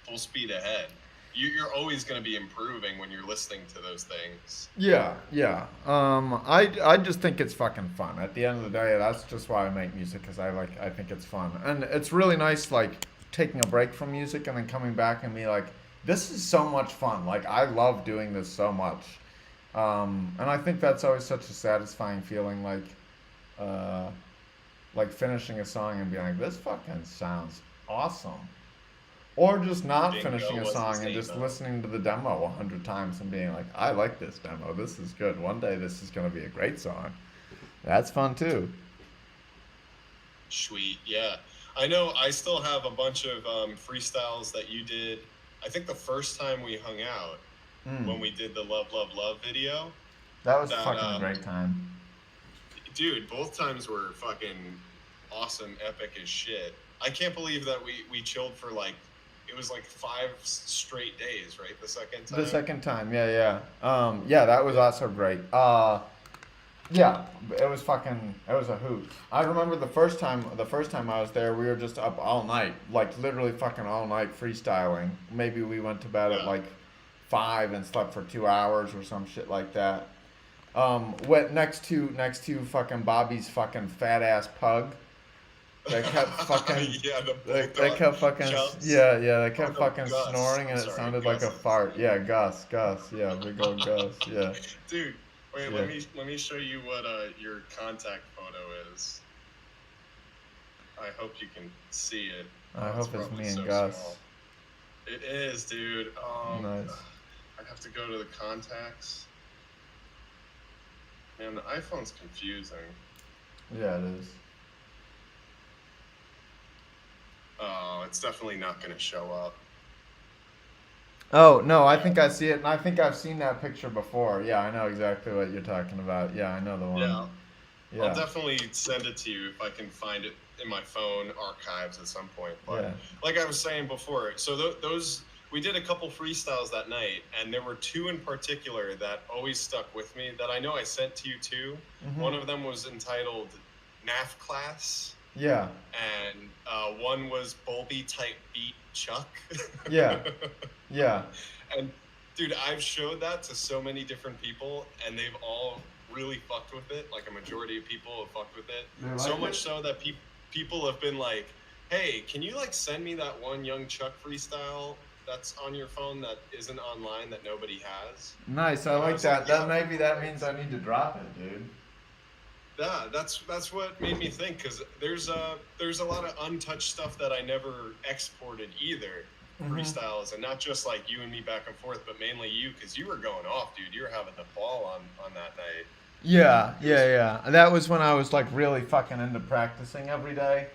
full speed ahead. You're always going to be improving when you're listening to those things. yeah, yeah. I just think it's fucking fun. At the end of the day, that's just why I make music, because I think it's fun, and it's really nice like taking a break from music and then coming back and be like, this is so much fun. Like I love doing this so much, and I think that's always such a satisfying feeling. Uh, like finishing a song and being like, this fucking sounds awesome. Or just not Bingo finishing a was the song and just statement. listening to the demo 100 times and being like, I like this demo. This is good. One day this is going to be a great song. That's fun too. Sweet, yeah. I know I still have a bunch of freestyles that you did. I think the first time we hung out when we did the Love, Love, Love video. That was That, fucking a great time. Dude, both times were fucking awesome, epic as shit. I can't believe that we chilled for like, it was like 5 straight days, right? The second time? The second time, yeah. Yeah, that was also great. Yeah, it was a hoot. I remember the first time I was there, we were just up all night, like literally fucking all night freestyling. Maybe we went to bed at Yeah. like 5 and slept for 2 hours or some shit like that. Went next to fucking Bobby's fucking fat ass pug. They kept fucking yeah, the they bulldog kept fucking jumps. yeah, they kept no, fucking Gus. snoring, and I'm it sorry, sounded Gus. like a fart. Yeah, Gus, yeah, big old Gus, yeah. Dude, wait, Yeah. let me show you what your contact photo is. I hope you can see it. I Oh, hope it's probably me and so Gus. small. It is, dude. Nice. I have to go to the contacts. Man, the iPhone's confusing. Yeah, it is. Oh, it's definitely not going to show up. Oh no, I think I see it, and I think I've seen that picture before. Yeah, I know exactly what you're talking about. Yeah, I know the one. Yeah. Yeah. I'll definitely send it to you if I can find it in my phone archives at some point. But Yeah. like I was saying before, so those we did a couple freestyles that night, and there were 2 in particular that always stuck with me that I know I sent to you too. Mhm. One of them was entitled math class, Yeah. and one was Bulby type beat Chuck. Yeah. Yeah. And dude, I've showed that to so many different people, and they've all really fucked with it. Like a majority of people have fucked with it. They like So it? much so that people have been like, "Hey, can you like send me that one Young Chuck freestyle that's on your phone that isn't online that nobody has?" Nice. I And I like was that. like, That yeah. maybe that means I need to drop it, dude. Yeah, that's what made me think, because there's a lot of untouched stuff that I never exported either, freestyles, and not just like you and me back and forth, but mainly you, because you were going off, dude. You were having the ball on that night. Yeah. That was when I was like really fucking into practicing every day.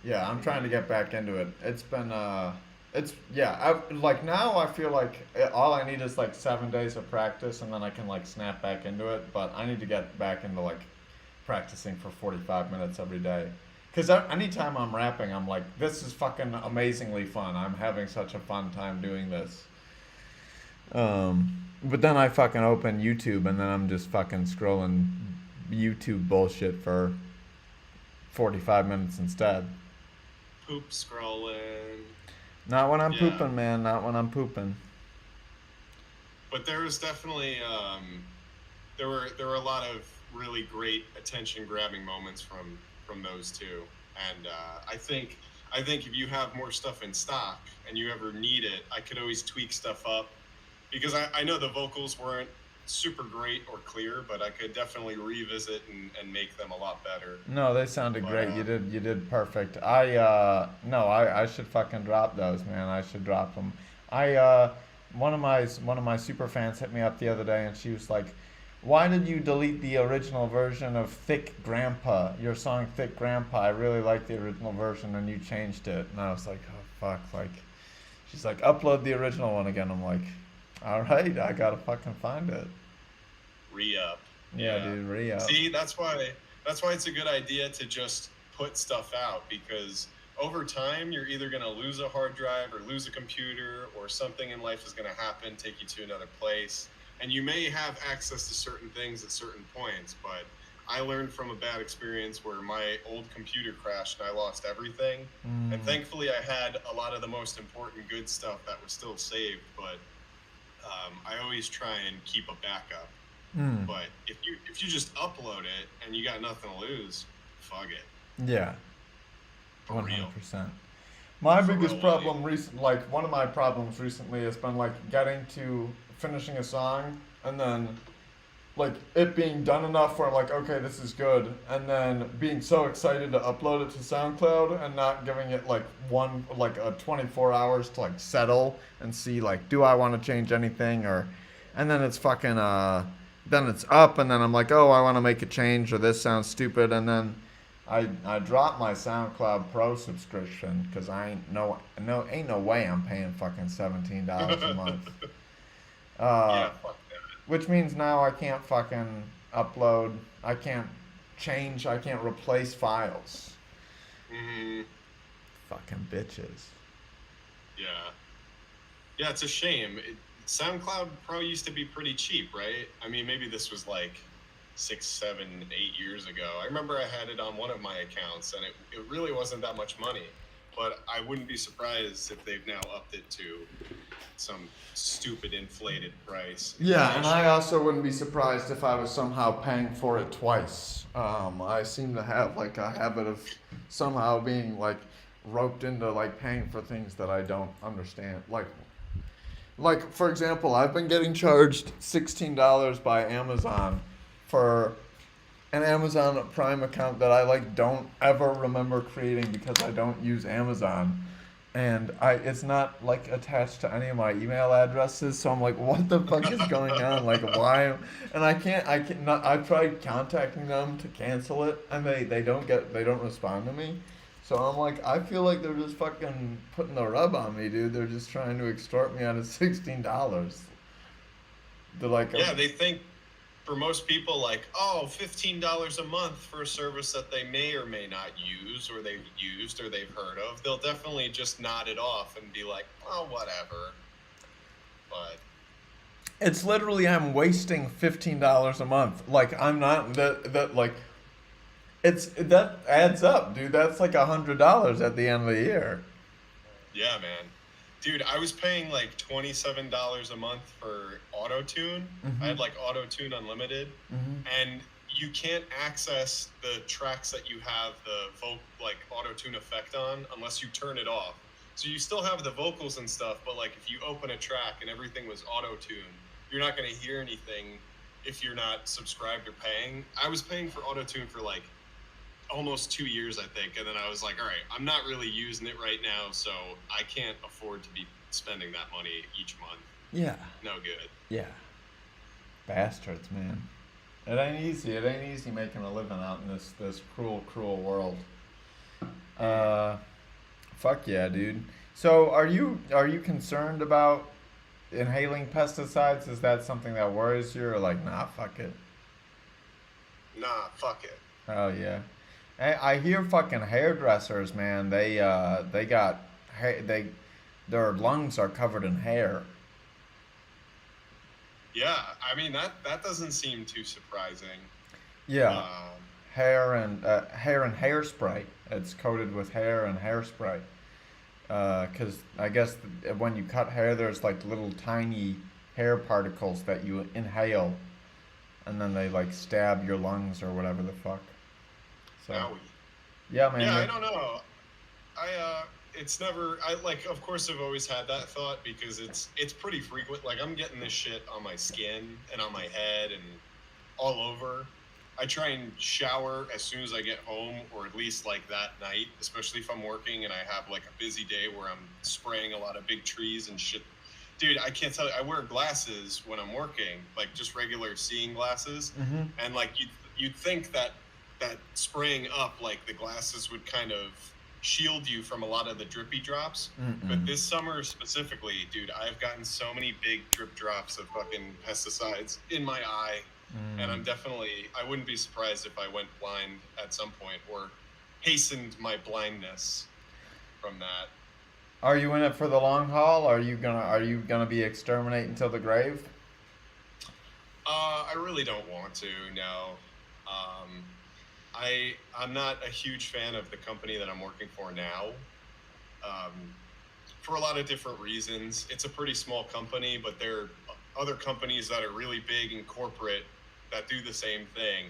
Yeah, I'm trying to get back into it. It's been like now I feel like all I need is like 7 days of practice and then I can like snap back into it. But I need to get back into like practicing for 45 minutes every day. Because anytime I'm rapping, I'm like, this is fucking amazingly fun. I'm having such a fun time doing this. But then I fucking open YouTube and then I'm just fucking scrolling YouTube bullshit for 45 minutes instead. Poop scrolling. Not when I'm Yeah. pooping, man. Not when I'm pooping. But there was definitely there were a lot of really great attention grabbing moments from those two, and I think if you have more stuff in stock and you ever need it, I could always tweak stuff up, because I know the vocals weren't super great or clear, but I could definitely revisit and make them a lot better. No, they sounded But, great. You did perfect. I should fucking drop those, man. I should drop them. One of my super fans hit me up the other day and she was like, "Why did you delete the original version of Thick Grandpa? Your song Thick Grandpa. I really like the original version and you changed it." And I was like, "Oh fuck." Like she's like, "Upload the original one again." I'm like, "All right, I got to fucking find it." Re-up. Yeah, dude, re-up. See, that's why it's a good idea to just put stuff out, because over time you're either going to lose a hard drive or lose a computer, or something in life is going to happen, take you to another place, and you may have access to certain things at certain points. But I learned from a bad experience where my old computer crashed and I lost everything. And thankfully I had a lot of the most important good stuff that was still saved, but I always try and keep a backup. But if you just upload it and you got nothing to lose, fuck it. Yeah. For real. 100%. My For biggest real, problem one of my problems recently has been like getting to finishing a song and then like it being done enough where I'm like, okay, this is good, and then being so excited to upload it to SoundCloud and not giving it like 24 hours to like settle and see like, do I want to change anything, and then it's fucking then it's up and then I'm like, oh, I want to make a change or this sounds stupid, and then I dropped my SoundCloud Pro subscription because ain't no way I'm paying fucking $17 a month. Yeah, fuck that. Which means now I can't fucking upload, I can't change, I can't replace files. Fucking bitches. Yeah, it's a shame. SoundCloud Pro used to be pretty cheap, right? I mean, maybe this was like 6, 7, 8 years ago. I remember I had it on one of my accounts, and it really wasn't that much money. But I wouldn't be surprised if they've now upped it to some stupid inflated price. Yeah, and I also wouldn't be surprised if I was somehow paying for it twice. I seem to have like a habit of somehow being like roped into like paying for things that I don't understand. Like for example, I've been getting charged $16 by Amazon for an Amazon Prime account that I like don't ever remember creating because I don't use Amazon, and it's not like attached to any of my email addresses, so I'm like, what the fuck is going on? Like, why? And I've tried contacting them to cancel it, and they don't respond to me. So I'm like, I feel like they're just fucking putting the rub on me, dude. They're just trying to extort me out of $16. They're like, Yeah, they think, for most people, like, oh, $15 a month for a service that they may or may not use, or they've used, or they've heard of. They'll definitely just nod it off and be like, oh, whatever. But it's literally I'm wasting $15 a month. Like I'm not that like That adds up, dude. That's like $100 at the end of the year. Yeah, man. Dude, I was paying like $27 a month for auto tune. I had like auto tune unlimited, and you can't access the tracks that you have the like auto tune effect on unless you turn it off. So you still have the vocals and stuff, but like if you open a track and everything was auto tune, you're not going to hear anything if you're not subscribed or paying. I was paying for auto tune for like almost 2 years, I think, and then I was like, all right, I'm not really using it right now, so I can't afford to be spending that money each month. Yeah. No good. Yeah. Bastards, man. It ain't easy. It ain't easy making a living out in this cruel, cruel world. Fuck yeah, dude. So are you concerned about inhaling pesticides? Is that something that worries you, or like, nah, fuck it? Nah, fuck it. Oh yeah. I hear fucking hairdressers, man. They got their lungs are covered in hair. Yeah, I mean that doesn't seem too surprising. Yeah. Um, Hair and hairspray. It's coated with hair and hairspray. Because I guess when you cut hair, there's like little tiny hair particles that you inhale, and then they like stab your lungs or whatever the fuck. So owie. yeah, man. Yeah, I don't know. It's never. I like. Of course, I've always had that thought because it's pretty frequent. Like I'm getting this shit on my skin and on my head and all over. I try and shower as soon as I get home, or at least like that night, especially if I'm working and I have like a busy day where I'm spraying a lot of big trees and shit. Dude, I can't tell you. I wear glasses when I'm working, like just regular seeing glasses, and like you'd think that spraying up like the glasses would kind of shield you from a lot of the drippy drops. But this summer specifically, dude, I've gotten so many big drip drops of fucking pesticides in my eye. And I wouldn't be surprised if I went blind at some point or hastened my blindness from that. Are you in it for the long haul? Are you gonna be exterminating till the grave? I really don't want to, no. I'm not a huge fan of the company that I'm working for now. For a lot of different reasons. It's a pretty small company, but there are other companies that are really big and corporate that do the same thing.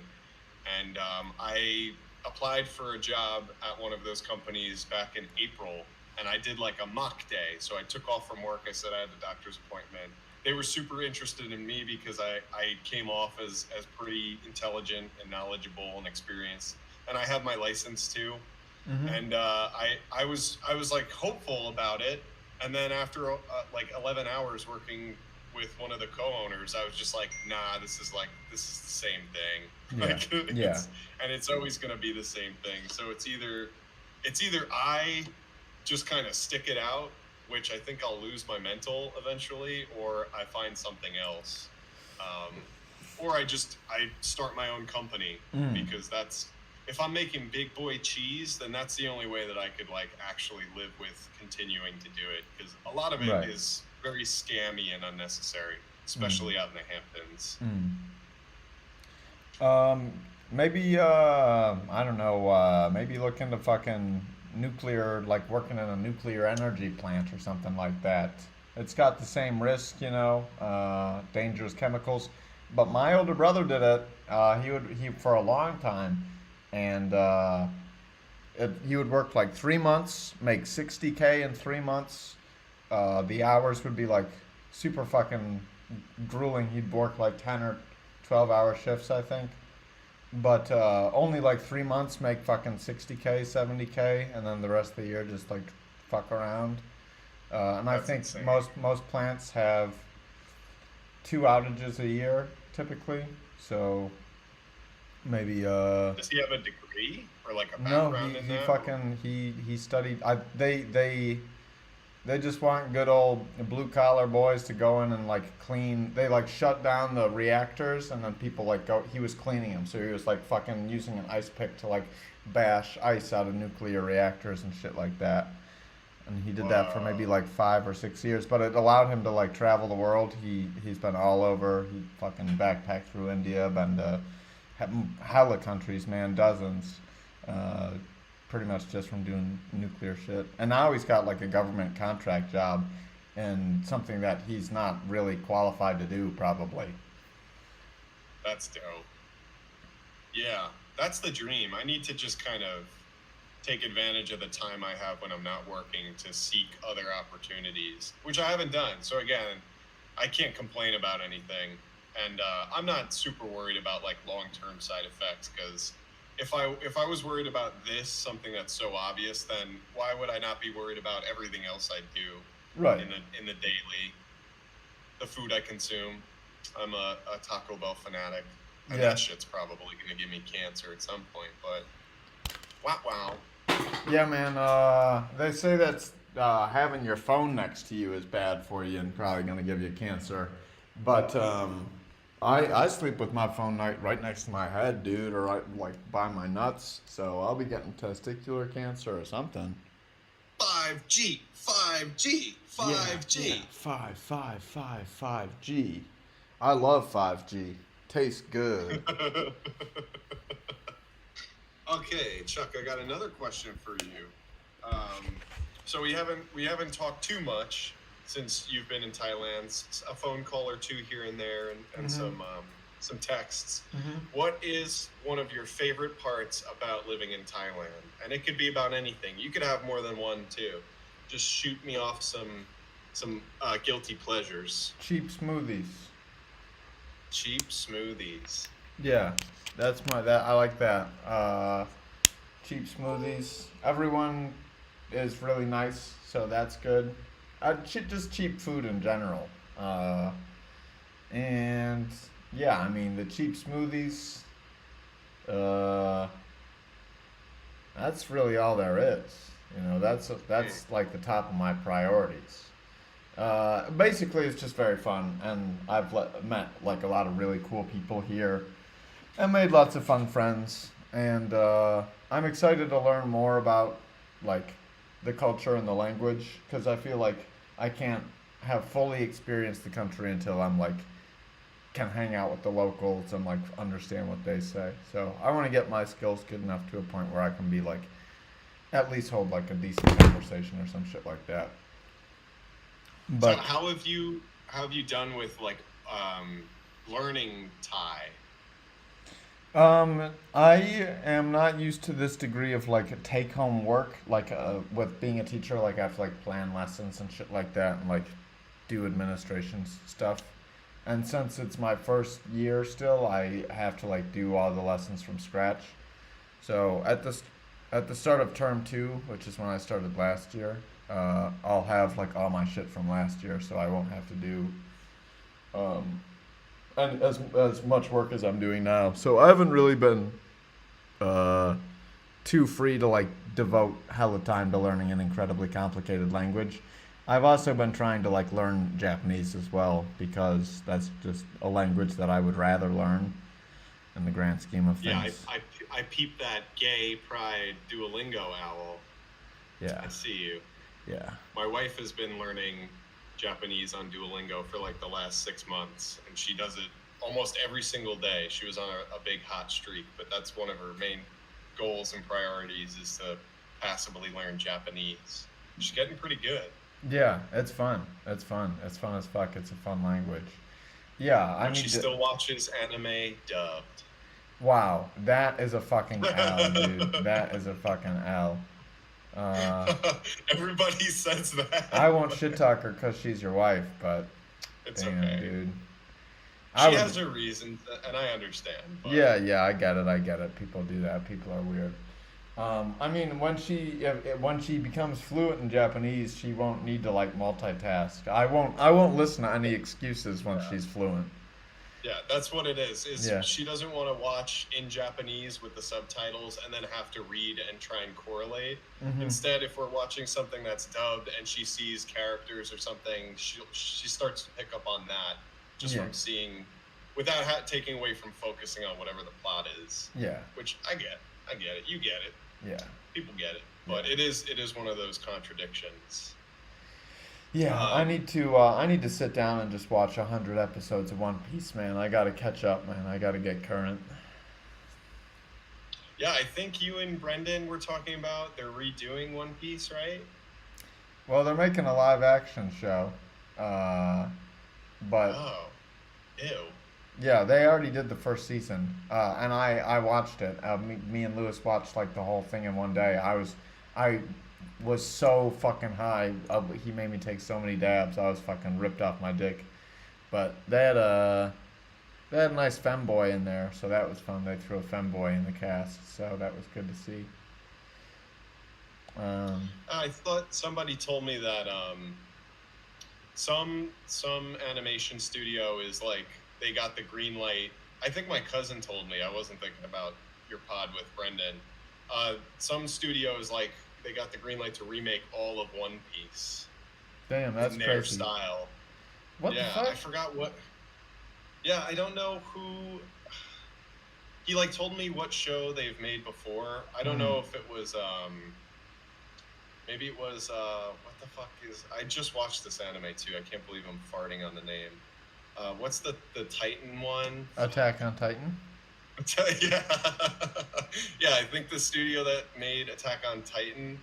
And I applied for a job at one of those companies back in April, and I did like a mock day. So I took off from work. I said I had a doctor's appointment. They were super interested in me because I came off as pretty intelligent and knowledgeable and experienced. And I have my license too. And I was like hopeful about it. And then after like 11 hours working with one of the co-owners, I was just like, nah, this is the same thing. Yeah. Like, Yeah. And it's always going to be the same thing. So it's either I just kind of stick it out, which I think I'll lose my mental eventually, or I find something else. Or I start my own company because if I'm making big boy cheese, then that's the only way that I could like actually live with continuing to do it, because a lot of it is very scammy and unnecessary, especially out in the Hamptons. Maybe I don't know. Maybe look into fucking nuclear, like working in a nuclear energy plant or something like that. It's got the same risk, dangerous chemicals. But my older brother did it. He for a long time, and he would work like 3 months, make $60K in 3 months. The hours would be like super fucking grueling. He'd work like 10 or 12-hour shifts, I think. But only like 3 months make fucking $60K, $70K, and then the rest of the year just like fuck around. And I think insane. most plants have 2 outages a year typically. So maybe Does he have a degree or like a no, background in he that? fucking he studied. They just want good old blue collar boys to go in and like clean. They like shut down the reactors, and then people like go. He was cleaning them, so he was like fucking using an ice pick to like bash ice out of nuclear reactors and shit like that. And he did that for maybe like 5 or 6 years, but it allowed him to like travel the world. He's been all over. He fucking backpacked through India, been to hella countries, man, dozens. Uh, Pretty much just from doing nuclear shit. And now he's got like a government contract job and something that he's not really qualified to do, probably. That's dope. Yeah, that's the dream. I need to just kind of take advantage of the time I have when I'm not working to seek other opportunities, which I haven't done. So again, I can't complain about anything, and I'm not super worried about like long-term side effects, because if I was worried about this, something that's so obvious, then why would I not be worried about everything else I do Right. in the daily, the food I consume. I'm a Taco Bell fanatic, and Yeah. that shit's probably gonna give me cancer at some point. But wow. Yeah, man. They say that having your phone next to you is bad for you and probably gonna give you cancer. But I sleep with my phone right next to my head, dude, or like by my nuts. So I'll be getting testicular cancer or something. 5G. Yeah, 5G. I love 5G. Tastes good. Okay, Chuck, I got another question for you. So we haven't talked too much since you've been in Thailand. A phone call or two here and there, and some texts. What is one of your favorite parts about living in Thailand? And it could be about anything. You could have more than one too. Just shoot me off some guilty pleasures. Cheap smoothies. Cheap smoothies. Yeah, I like that. Cheap smoothies. Everyone is really nice, so that's good. Just cheap food in general. And yeah, I mean the cheap smoothies. That's really all there is. You know, that's like the top of my priorities. Basically, it's just very fun, and I've met like a lot of really cool people here, and made lots of fun friends. And I'm excited to learn more about like the culture and the language, because I feel like I can't have fully experienced the country until I'm like can hang out with the locals and like understand what they say. So I want to get my skills good enough to a point where I can be like at least hold like a decent conversation or some shit like that. But so how have you done with like learning Thai? I am not used to this degree of like take home work, like with being a teacher, like I have to like plan lessons and shit like that, and like do administration stuff. And since it's my first year still, I have to like do all the lessons from scratch. So at the start of term 2, which is when I started last year, I'll have like all my shit from last year, so I won't have to do and as much work as I'm doing now. So I haven't really been too free to like devote hella time to learning an incredibly complicated language. I've also been trying to like learn Japanese as well, because that's just a language that I would rather learn in the grand scheme of things. Yeah, I peeped that gay pride Duolingo owl. Yeah. I see you. Yeah. My wife has been learning Japanese on Duolingo for like the last 6 months, and she does it almost every single day. She was on a big hot streak, but that's one of her main goals and priorities, is to passably learn Japanese. She's getting pretty good. Yeah, it's fun. It's fun. It's fun as fuck. It's a fun language. Yeah, I But need she to. still watches anime dubbed. Wow, that is a fucking L, dude. That is a fucking L. Everybody says that. I won't shit talk her because she's your wife, but It's damn, okay. dude. She has her reasons, and I understand. But Yeah, I get it. People do that. People are weird. I mean, when she becomes fluent in Japanese, she won't need to like multitask. I won't listen to any excuses when she's fluent. Yeah, that's what it is. Yeah. She doesn't want to watch in Japanese with the subtitles and then have to read and try and correlate. Mhm. Instead, if we're watching something that's dubbed and she sees characters or something, she starts to pick up on that just Yeah. from seeing, without taking away from focusing on whatever the plot is. Yeah, Which I get it. You get it. yeah. People get it. But it is one of those contradictions. Yeah, I need to sit down and just watch 100 episodes of One Piece, man. I gotta catch up, man. I gotta get current. Yeah, I think you and Brendan were talking about they're redoing One Piece, right? Well, they're making a live action show, uh, but Oh, ew. yeah, they already did the first season, and I watched it. Me and Lewis watched like the whole thing in one day. I was so fucking high. He made me take so many dabs. I was fucking ripped off my dick. But they had a nice femboy in there, so that was fun. They threw a femboy in the cast, so that was good to see. Um, I thought somebody told me that some animation studio is like they got the green light. I think my cousin told me. I wasn't thinking about your pod with Brendan. Some studio is like they got the green light to remake all of One Piece Damn, that's in their crazy. style. What Yeah, the I fuck? forgot what. Yeah, I don't know who. He like told me what show they've made before. I don't Hmm. know if it was maybe it was what the fuck is I just watched this anime too. I can't believe I'm farting on the name. What's the Titan one? Attack on Titan. Yeah. Yeah, I think the studio that made Attack on Titan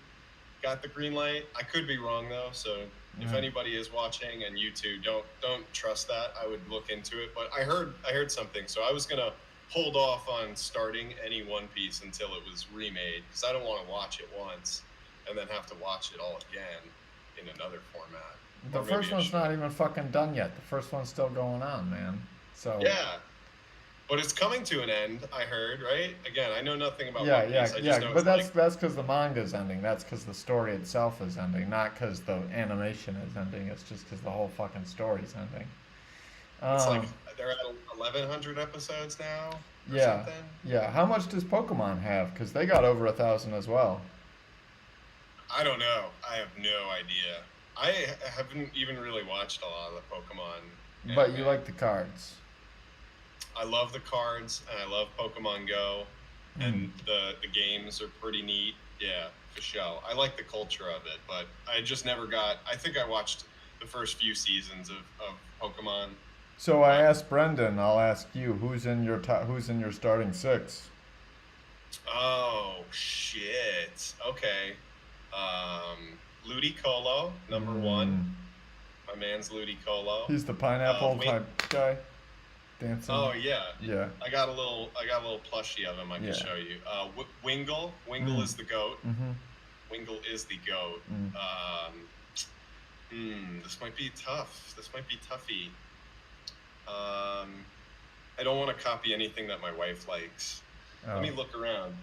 got the green light. I could be wrong though, so if Yeah. anybody is watching and you two don't trust that, I would look into it. But I heard something, so I was gonna hold off on starting any One Piece until it was remade because I don't want to watch it once and then have to watch it all again in another format. The Or maybe first I one's should. not even fucking done yet. The first one's still going on, man. So Yeah, but it's coming to an end. I heard, right? Again, I know nothing about yeah, One yeah, Piece. I just yeah. know But it's like that's because the manga's ending. That's because the story itself is ending, not because the animation is ending. It's just because the whole fucking story's ending. it's like Um, they're at 1,100 episodes now or yeah, something. yeah. How much does Pokemon have? Because they got over 1,000 as well. I don't know. I have no idea. I haven't even really watched a lot of the Pokemon But you anime. like the cards. I love the cards and I love Pokemon Go, and Mm. the games are pretty neat. Yeah, for sure. I like the culture of it, but I just never got. I think I watched the first few seasons of Pokemon. So I asked Brendan. I'll ask you. Who's in your starting six? Oh shit. Okay. Ludicolo, number one. My man's Ludicolo. He's the pineapple wait. type guy. Dancing. Oh yeah. Yeah. I got a little plushie of him I can Yeah. show you. Wingle. Wingle Mm. is the goat. Mm-hmm. Wingle is the goat. Mm. This might be tough. This might be toughy. I don't want to copy anything that my wife likes. Oh. Let me look around.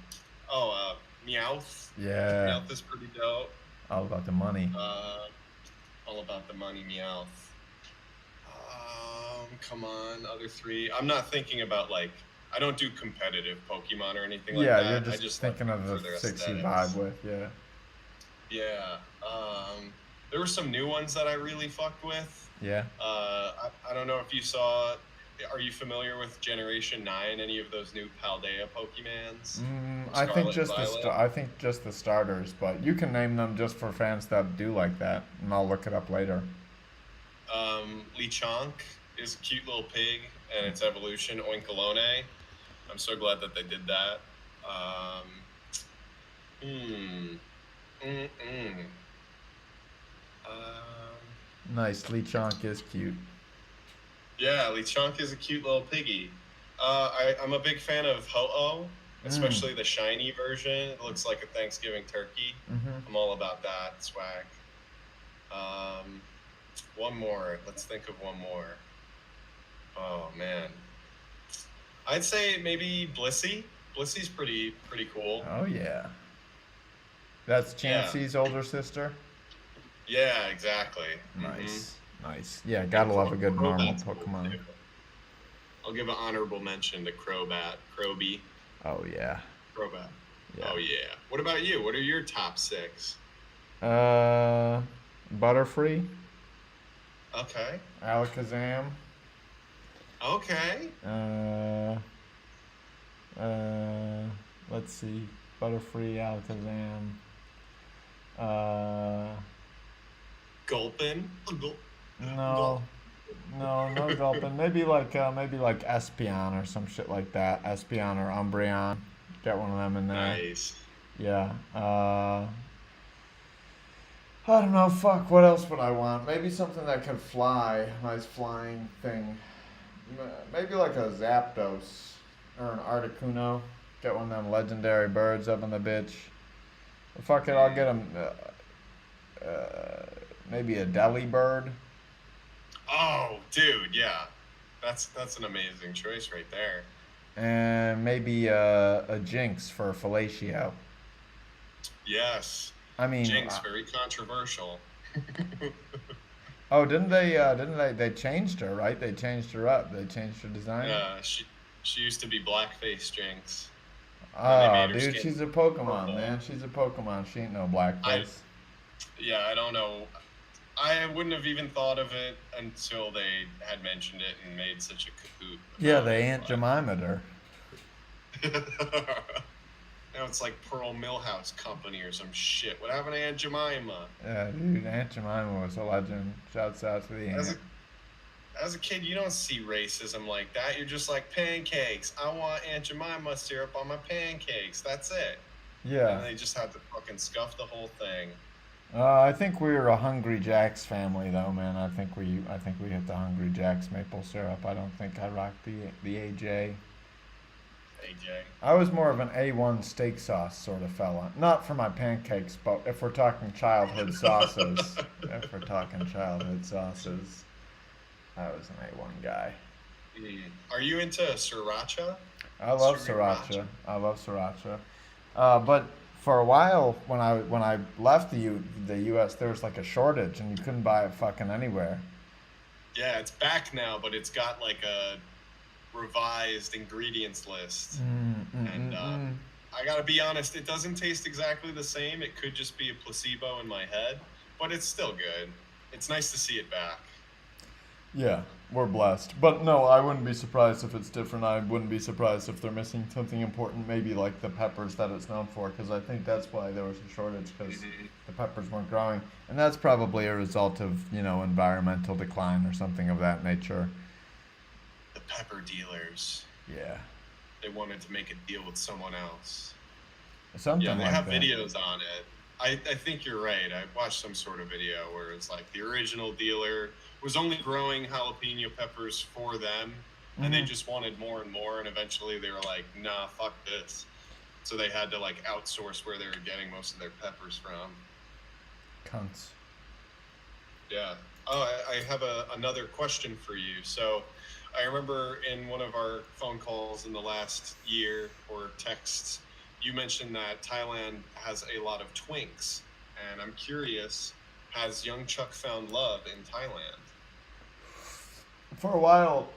Oh, Meowth. Yeah. Meowth is pretty dope. All about the money. All about the money, Meowth. Come on, other three. I'm not thinking about like I don't do competitive Pokemon or anything like Yeah, that. you're I just just thinking like of for the their six you aesthetics. vibe with. Yeah. Yeah. There were some new ones that I really fucked with. Yeah. I don't know if you saw. Are you familiar with Generation 9? Any of those new Paldea Pokemans? I think Scarlet and just Violet? I think just the starters, but you can name them just for fans that do like that, and I'll look it up later. Lechonk is a cute little pig, and its evolution, Oinkalone. I'm so glad that they did that. Mm-mm. Nice. Lechonk is cute. Yeah, Lechonk is a cute little piggy. I'm a big fan of Ho-Oh, especially the shiny version. It looks like a Thanksgiving turkey. Mm-hmm. I'm all about that swag. One more. Let's think of one more. Oh man, I'd say maybe Blissey. Blissey's pretty cool. Oh yeah. That's Yeah. Chansey's older sister. Yeah, exactly. Nice. Nice. Yeah, gotta love a good normal Crobat's cool, Pokemon. too. I'll give an honorable mention to Crobat, Croby, Oh yeah. Crobat. Yeah. Oh yeah. What about you? What are your top six? Butterfree, Okay. Alakazam, Okay. let's see, Butterfree, Alakazam, uh, Gulpin. no, no Gulpin. Maybe like Espeon or some shit like that. Espeon or Umbreon. Get one of them in there. Nice. Yeah. I don't know. Fuck. What else would I want? Maybe something that could fly. Nice flying thing. Maybe like a Zapdos or an Articuno. Get one of them legendary birds up in the bitch. Fuck it. I'll get them. Maybe a Delibird. Oh, dude, yeah. That's an amazing choice right there. And maybe a Jinx for Fellatio. Yes. I mean, Jinx, very controversial. oh, didn't they changed her, right? They changed her up. They changed her design. Yeah, she used to be blackface Jinx. Oh, made her dude, skin she's a Pokemon, purple. man. She's a Pokemon. She ain't no blackface. Yeah, I don't know. I wouldn't have even thought of it until they had mentioned it and made such a cahoot. Yeah, about they it, Aunt Jemima'd her. Now it's like Pearl Millhouse Company or some shit. What happened to Aunt Jemima? Yeah, dude, Aunt Jemima was a legend. Shouts out to the As aunt. a kid, you don't see racism like that. You're just like, pancakes. I want Aunt Jemima syrup on my pancakes. That's it. And Yeah. they just had to fucking scuff the whole thing. I think we were a Hungry Jack's family, though, man. I think we hit the Hungry Jack's maple syrup. I don't think I rocked the AJ. AJ. I was more of an A1 steak sauce sort of fella. Not for my pancakes, but if we're talking childhood sauces, I was an A1 guy. Are you into sriracha? I love Sriracha. sriracha. But for a while, when I left the U.S., there was like a shortage, and you couldn't buy it fucking anywhere. Yeah, it's back now, but it's got like a revised ingredients list. And I gotta be honest, it doesn't taste exactly the same. It could just be a placebo in my head, but it's still good. It's nice to see it back. Yeah, we're blessed. But no, I wouldn't be surprised if it's different. I wouldn't be surprised if they're missing something important, maybe like the peppers that it's known for, because I think that's why there was a shortage, because the peppers weren't growing. And that's probably a result of, environmental decline or something of that nature. The pepper dealers, Yeah. they wanted to make a deal with someone else. Something Yeah, they like have that. videos on it. I think you're right. I watched some sort of video where it's like the original dealer was only growing jalapeno peppers for them, and they Mhm. just wanted more and more, and eventually they were like, nah, fuck this. So they had to like outsource where they were getting most of their peppers from. Cunts. Yeah. Oh, I have another question for you. So I remember in one of our phone calls in the last year or texts, you mentioned that Thailand has a lot of twinks. And I'm curious, has young Chuck found love in Thailand? For a while,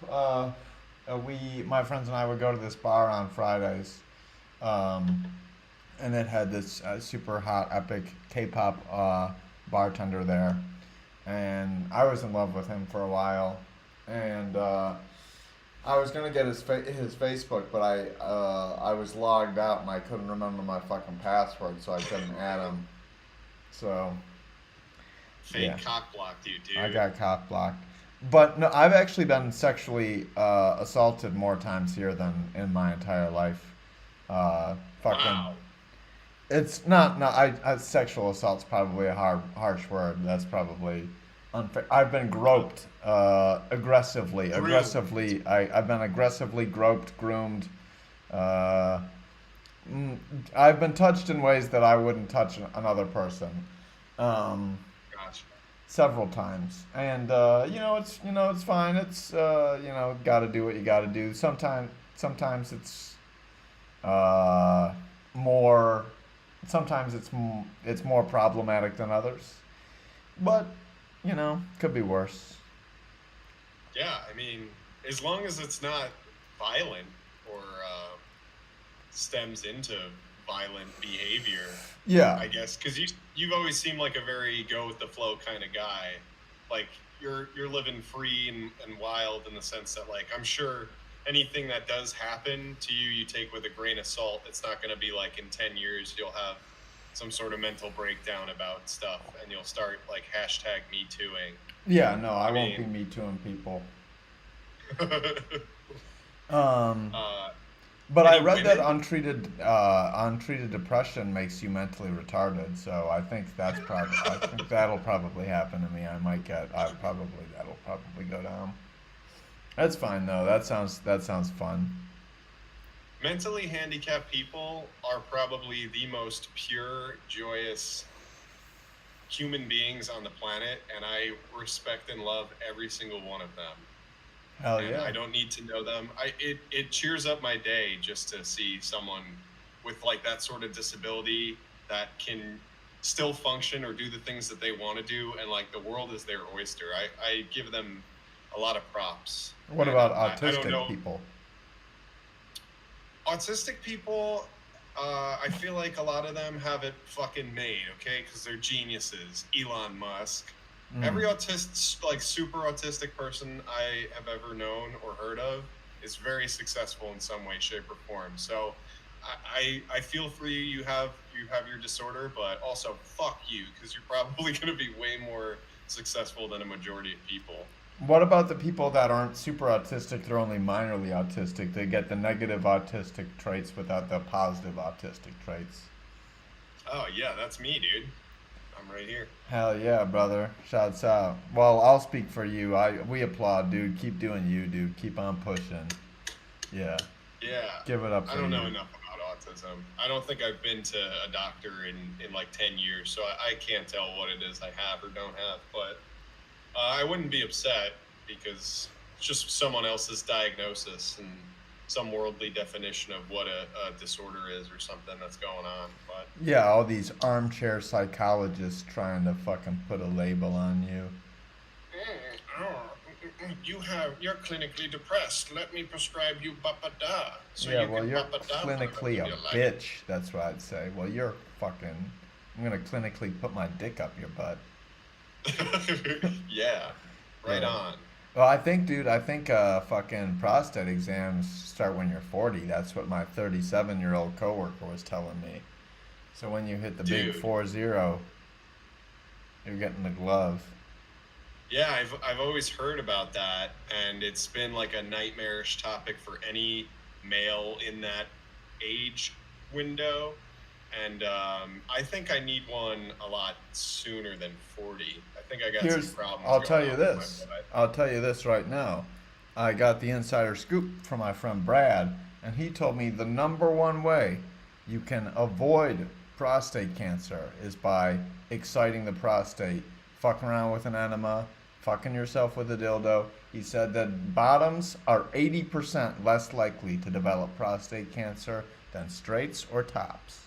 my friends and I would go to this bar on Fridays, and it had this super hot, epic K-pop bartender there, and I was in love with him for a while, and I was gonna get his Facebook, but I was logged out and I couldn't remember my fucking password, so I couldn't add him. So Fake Yeah. cock blocked you, dude. I got cock blocked. But no, I've actually been sexually assaulted more times here than in my entire life. Fucking, Wow. it's not. No, sexual assault's probably a harsh word. That's probably unfair. I've been groped aggressively. Groomed. I've been aggressively groped, groomed. I've been touched in ways that I wouldn't touch another person. Gotcha. Several times, and it's fine. It's got to do what you got to do. Sometimes it's more. Sometimes it's more problematic than others, but could be worse. Yeah, I mean, as long as it's not violent or stems into violent behavior, Yeah, I guess, because you've always seemed like a very go with the flow kind of guy. Like you're living free and wild in the sense that, like, I'm sure anything that does happen to you, you take with a grain of salt. It's not going to be like in 10 years you'll have some sort of mental breakdown about stuff and you'll start like #me tooing. yeah. No, I won't be mean- me tooing people. uh, But I Any read that women? untreated depression makes you mentally retarded. So I think that'll probably happen to me. That'll probably go down. That's fine though. That sounds fun. Mentally handicapped people are probably the most pure, joyous human beings on the planet, and I respect and love every single one of them. Hell And yeah. I don't need to know them. It cheers up my day just to see someone with like that sort of disability that can still function or do the things that they want to do, and like the world is their oyster. I give them a lot of props. What And about I don't autistic know. people? Autistic people, I feel like a lot of them have it fucking made, okay? Because they're geniuses. Elon Musk. Every like super autistic person I have ever known or heard of is very successful in some way, shape, or form. So I feel for you. You have your disorder, but also fuck you, because you're probably going to be way more successful than a majority of people. What about the people that aren't super autistic? They're only minorly autistic. They get the negative autistic traits without the positive autistic traits. Oh yeah, that's me, dude. I'm right here. Hell yeah, brother. Shouts out. Well, I'll speak for you. We applaud, dude. Keep doing you, dude. Keep on pushing. Yeah. Yeah. Give it up I for don't know you. enough about autism. I don't think I've been to a doctor in like 10 years, so I can't tell what it is I have or don't have. But I wouldn't be upset because it's just someone else's diagnosis and some worldly definition of what a disorder is or something that's going on. But Yeah, all these armchair psychologists trying to fucking put a label on you. you're clinically depressed. Let me prescribe you Bapada so Yeah, you well, can you're Bapada clinically a whenever you like. bitch. That's what I'd say. Well, you're fucking. I'm gonna clinically put my dick up your butt. Yeah, right Yeah. on. Well, dude, fucking prostate exams start when you're 40. That's what my 37-year-old coworker was telling me. So when you hit the big Dude. 40, you're getting the glove. Yeah, I've always heard about that, and it's been like a nightmarish topic for any male in that age window. And I think I need one a lot sooner than 40. I think I got some problems I'll going tell you on with this. my butt. I'll tell you this right now. I got the insider scoop from my friend Brad, and he told me the number one way you can avoid prostate cancer is by exciting the prostate, fucking around with an enema, fucking yourself with a dildo. He said that bottoms are 80% less likely to develop prostate cancer than straights or tops.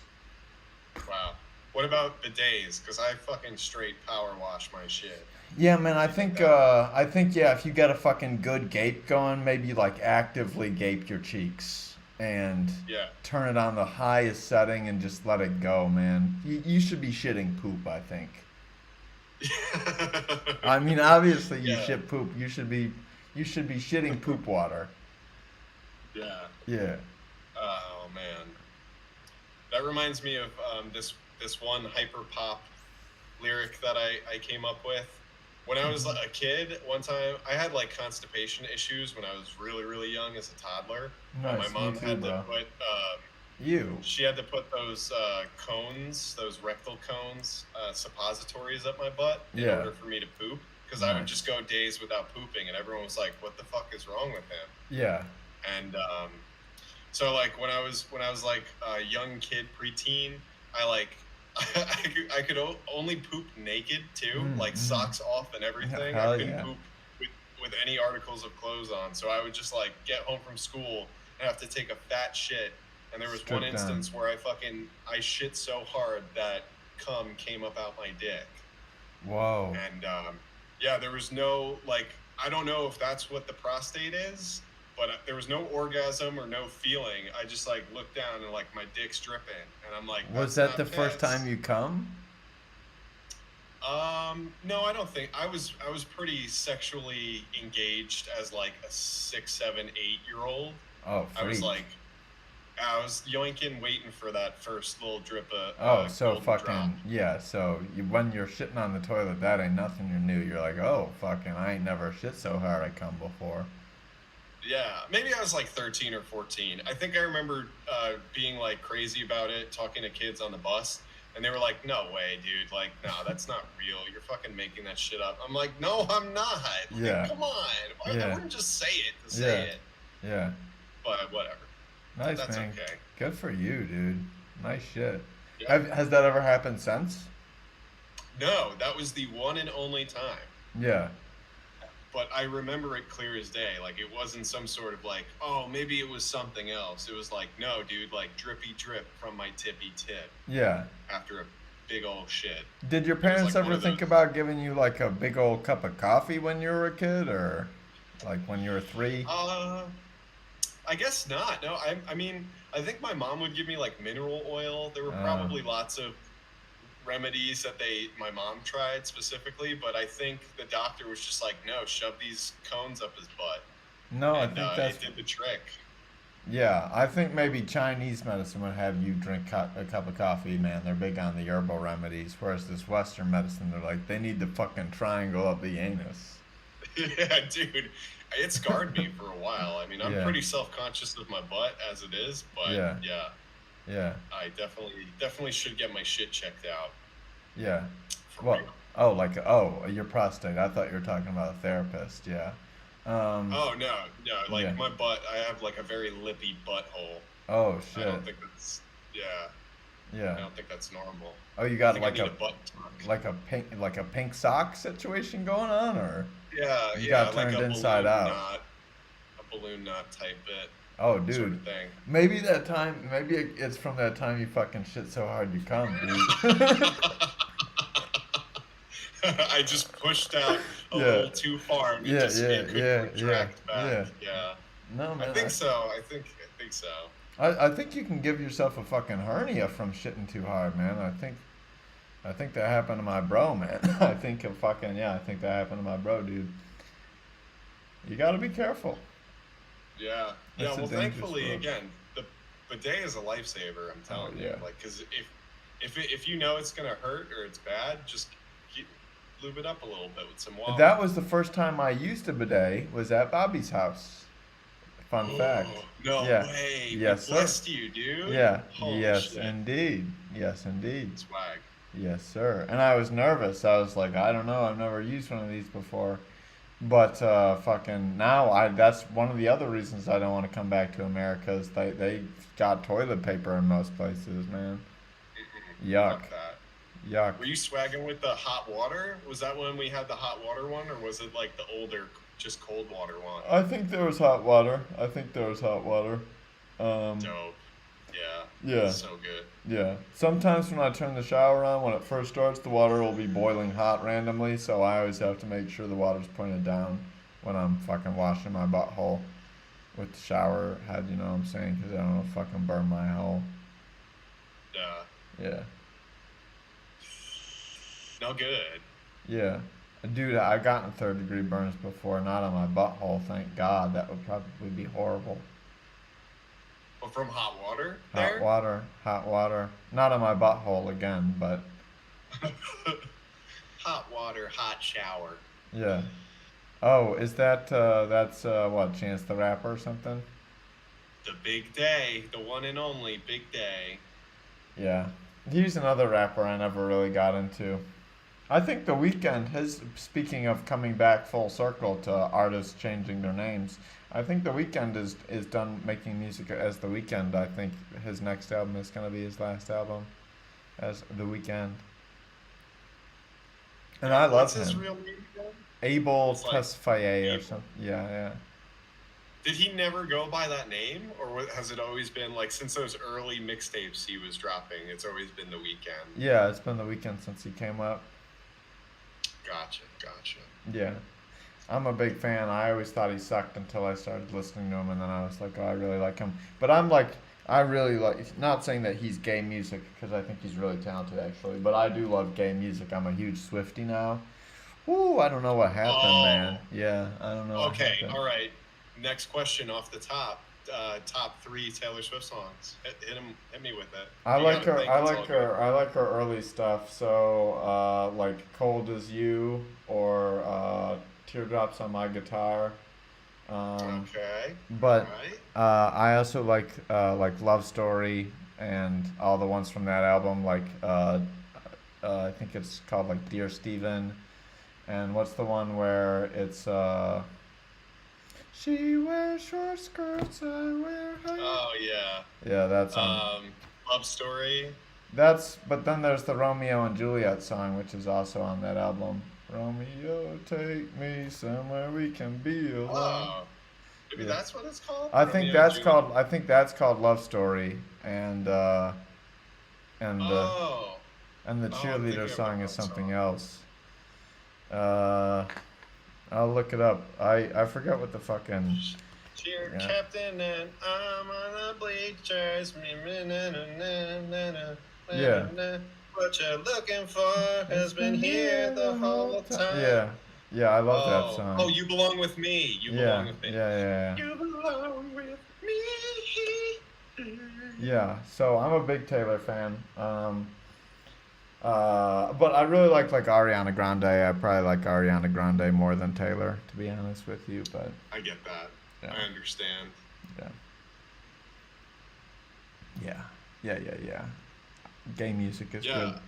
Wow. What about bidets? Because I fucking straight power wash my shit. Yeah, man, I think yeah, if you got a fucking good gape going, maybe like actively gape your cheeks and Yeah. turn it on the highest setting and just let it go, man. You should be shitting poop, I think. I mean, obviously you Yeah. shit poop. You should be shitting poop water. Yeah. Yeah. Oh man. That reminds me of this one hyper pop lyric that I came up with. When I was a kid, one time I had like constipation issues when I was really, really young as a toddler. And Nice, my me mom too, had to bro. put You. she had to put those cones, those rectal cones, suppositories up my butt in Yeah. order for me to poop. Because I would Nice. just go days without pooping, and everyone was like, "What the fuck is wrong with him?" Yeah. And so like when I was like a young kid, preteen, I like I could only poop naked too, like socks off and everything. Hell I couldn't yeah. poop with any articles of clothes on. So I would just like get home from school and have to take a fat shit. And there was Strip one down. instance where I shit so hard that cum came up out my dick. Whoa. And yeah, there was no like I don't know if that's what the prostate is, but there was no orgasm or no feeling. I just like looked down and like my dick's dripping, and I'm like, Was "That's that the not first piss." time you come? No, I don't think I was pretty sexually engaged as like a 6, 7, 8-year-old. Oh, I was freak. like, I was yoinking, waiting for that first little drip of Oh, so golden fucking drop. yeah. So when you're shitting on the toilet, that ain't nothing you're new. You're like, oh, fucking, I ain't never shit so hard I come before. Yeah, maybe I was like 13 or 14. I think I remember being like crazy about it, talking to kids on the bus, and they were like, "No way, dude! Like, no, that's not real. You're fucking making that shit up." I'm like, "No, I'm not. Like, Yeah. come on. I Yeah. wouldn't just say it to say Yeah. it." Yeah. But whatever. Nice, That's man. okay. Good for you, dude. Nice shit. Yeah. Has that ever happened since? No, that was the one and only time. Yeah. But I remember it clear as day. Like, it wasn't some sort of like, oh, maybe it was something else. It was like, no, dude, like drippy drip from my tippy tip Yeah. after a big old shit. Did your parents like one ever of think those- about giving you like a big old cup of coffee when you were a kid, or like when you were 3? I guess not. No, I mean, I think my mom would give me like mineral oil. There were probably lots of remedies that my mom tried specifically, but I think the doctor was just like, no, shove these cones up his butt. No, I And think that's it did the trick. yeah. I think maybe Chinese medicine would have you drink a cup of coffee, man. They're big on the herbal remedies, whereas this Western medicine, they're like they need the fucking triangle up the anus. Yeah, dude, it scarred me for a while. I mean, I'm Yeah. pretty self-conscious of my butt as it is, but Yeah. yeah, Yeah. I definitely should get my shit checked out. Yeah. For Well, real. oh, like your prostate. I thought you were talking about a therapist. Yeah. Oh no, like yeah. my butt. I have like a very lippy butthole. Oh I shit. don't think that's I Yeah. don't think that's normal. Oh, you I got think I like need a a butt tuck. like a pink sock situation going on, or Yeah, you yeah, got like turned a inside balloon out. knot, a balloon knot type bit oh, sort dude. of thing. Maybe that time. Maybe it's from that time you fucking shit so hard you come, dude. I just pushed out a Yeah. little too far. And Yeah, it couldn't yeah, retract back. Yeah. No, man. I think so. I think so. I think you can give yourself a fucking hernia from shitting too hard, man. I think that happened to my bro, man. I think I think that happened to my bro, dude. You gotta be careful. Yeah. It's Yeah. a Well, dangerous thankfully, road. again, the bidet is a lifesaver. I'm telling you. yeah. Like, because if you know it's gonna hurt or it's bad, just lube it up a little bit with some water. That was the first time I used a bidet. Was at Bobby's house. Fun fact. No Yeah. way. Yes, He sir. blessed you, dude. Yeah. Holy yes, shit. indeed. Yes, indeed. Swag. Yes, sir. And I was nervous. I was like, I don't know. I've never used one of these before. But fucking now, that's one of the other reasons I don't want to come back to America is they got toilet paper in most places, man. Yuck. Fuck that. Yuck. Were you swagging with the hot water? Was that when we had the hot water one, or was it like the older, just cold water one? I think there was hot water. Dope. Yeah. Yeah. So good. Yeah. Sometimes when I turn the shower on, when it first starts, the water will be boiling hot randomly, so I always have to make sure the water's pointed down when I'm fucking washing my butthole with the shower head, you know what I'm saying? Because I don't want to fucking burn my hole. Yeah. No good. Yeah. Dude, I gotten 3rd-degree burns before, not on my butthole, thank God. That would probably be horrible. But from hot water Hot water. Not on my butthole again, but Hot water, hot shower. yeah. Oh, is that's what, Chance the Rapper or something? The big day, the one and only big day. Yeah. He's another rapper I never really got into. I think The Weeknd, speaking of coming back full circle to artists changing their names, I think The Weeknd is done making music as The Weeknd. I think his next album is going to be his last album as The Weeknd. And I love What's his him. real name again? Abel It's like Tesfaye or Abel. something. Yeah. Did he never go by that name, or has it always been like since those early mixtapes he was dropping? It's always been The Weeknd. Yeah, it's been The Weeknd since he came up. Gotcha. Yeah. I'm a big fan. I always thought he sucked until I started listening to him, and then I was like, oh, I really like him. But I really like, not saying that he's gay music, because I think he's really talented, actually, but I do love gay music. I'm a huge Swiftie now. Ooh, I don't know what happened, Oh. man. Yeah, I don't know what Okay, happened. all right. Next question off the top. Top 3 Taylor Swift songs. Hit me with it. I You like gotta her. think, I it's like all her. I like her early stuff. So, like "Cold as You" or "Teardrops on My Guitar." Okay. But Alright. I also like Love Story and all the ones from that album. I think it's called like Dear Steven. And what's the one where it's she wears short skirts, I wear high. Oh yeah. Yeah, that song. Love Story. But then there's the Romeo and Juliet song, which is also on that album. Romeo, take me somewhere we can be alone. Oh, maybe Yeah. that's what it's called. I think Romeo and that's Juliet? called. I think that's called Love Story, and and Oh, and the I'm thinking cheerleader of song the is wrong something song. else. I'll look it up. I forget what the fucking. cheer Yeah. captain and I'm on the bleachers. Yeah. What you're looking for has been here the whole time. Yeah, yeah, I love that Oh, song. oh, you belong with me. You yeah, belong with me. yeah. You belong with me. Yeah, so I'm a big Taylor fan. But I really like Ariana Grande. I probably like Ariana Grande more than Taylor, to be honest with you. But I get that. yeah, I understand. yeah, yeah. Gay music is Yeah. good.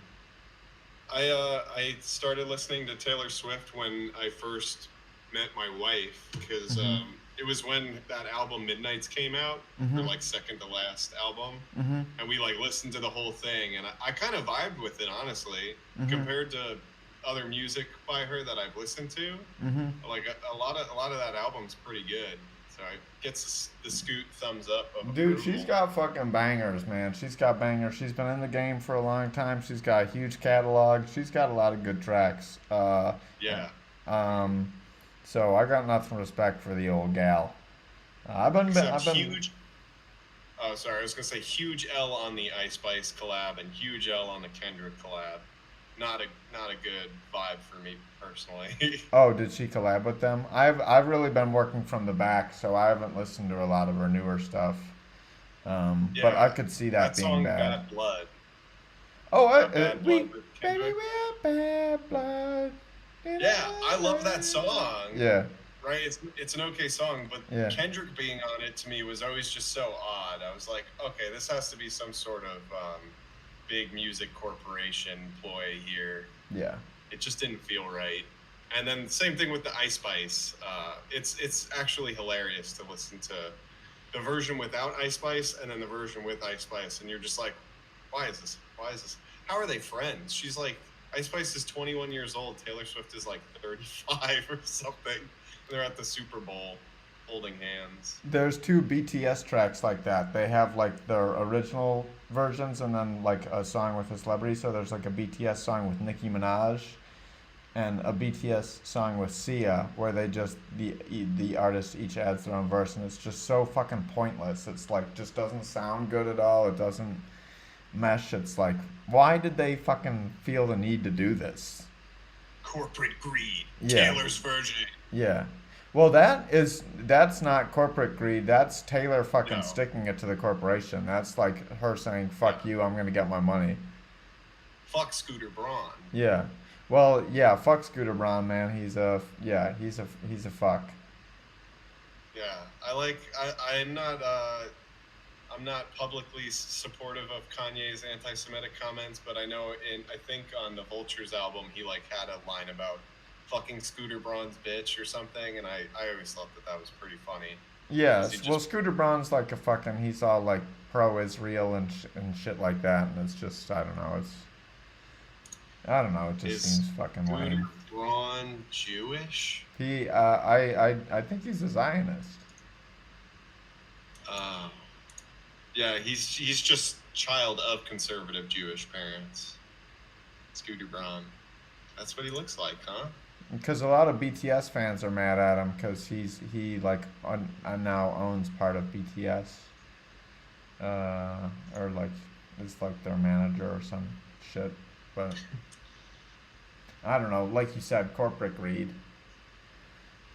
I started listening to Taylor Swift when I first met my wife because Mhm. it was when that album Midnight's came out, her Mhm. like second to last album, Mhm. and we like listened to the whole thing, and I kind of vibed with it honestly Mhm. compared to other music by her that I've listened to. Mhm. Like a lot of that album's pretty good, so it gets the Scoot thumbs up of Dude, approval. she's got fucking bangers, man. She's got bangers. She's been in the game for a long time. She's got a huge catalog. She's got a lot of good tracks. Yeah. So I got nothing respect for the old gal. I've been Huge. Oh, sorry. I was gonna say huge L on the Ice Spice collab and huge L on the Kendrick collab. Not a good vibe for me personally. Oh, did she collab with them? I've really been working from the back, so I haven't listened to a lot of her newer stuff. But I could see that being song bad. Bad Blood. Oh, Bad we Blood with baby, Kendrick. we're bad blood. Yeah, I love that song. Yeah, Right, it's an okay song, but Yeah. Kendrick being on it to me was always just so odd. I was like, okay, this has to be some sort of big music corporation ploy here. yeah. It just didn't feel right. And then same thing with the Ice Spice. It's actually hilarious to listen to the version without Ice Spice and then the version with Ice Spice, and you're just like, why is this? Why is this? How are they friends? She's like, Ice Spice is 21 years old. Taylor Swift is like 35 or something. They're at the Super Bowl holding hands. There's two BTS tracks like that. They have like their original versions and then like a song with a celebrity. So there's like a BTS song with Nicki Minaj and a BTS song with Sia where they just the artist each adds their own verse and it's just so fucking pointless. It's like just doesn't sound good at all. It doesn't mesh. It's like why did they fucking feel the need to do this? Corporate greed. Yeah. Taylor's version. Yeah. Well, that's not corporate greed. That's Taylor fucking No. sticking it to the corporation. That's like her saying, "Fuck you, I'm gonna get my money." Fuck Scooter Braun. Yeah. Well, yeah. Fuck Scooter Braun, man. He's a fuck. Yeah, I'm not publicly supportive of Kanye's anti-Semitic comments, but I know I think on the Vultures album he like had a line about fucking Scooter Braun's bitch or something, and I always thought that was pretty funny. Yeah. Is he Well, just- Scooter Braun's like a fucking. He's all like pro-Israel and shit like that, and it's just I don't know. It just Is seems fucking Scooter lame. Braun Jewish? I think he's a Zionist. Yeah, he's just child of conservative Jewish parents. Scooter Braun. That's what he looks like, huh? Because a lot of BTS fans are mad at him because he like now owns part of BTS, or like is like their manager or some shit. But I don't know. Like you said, corporate greed.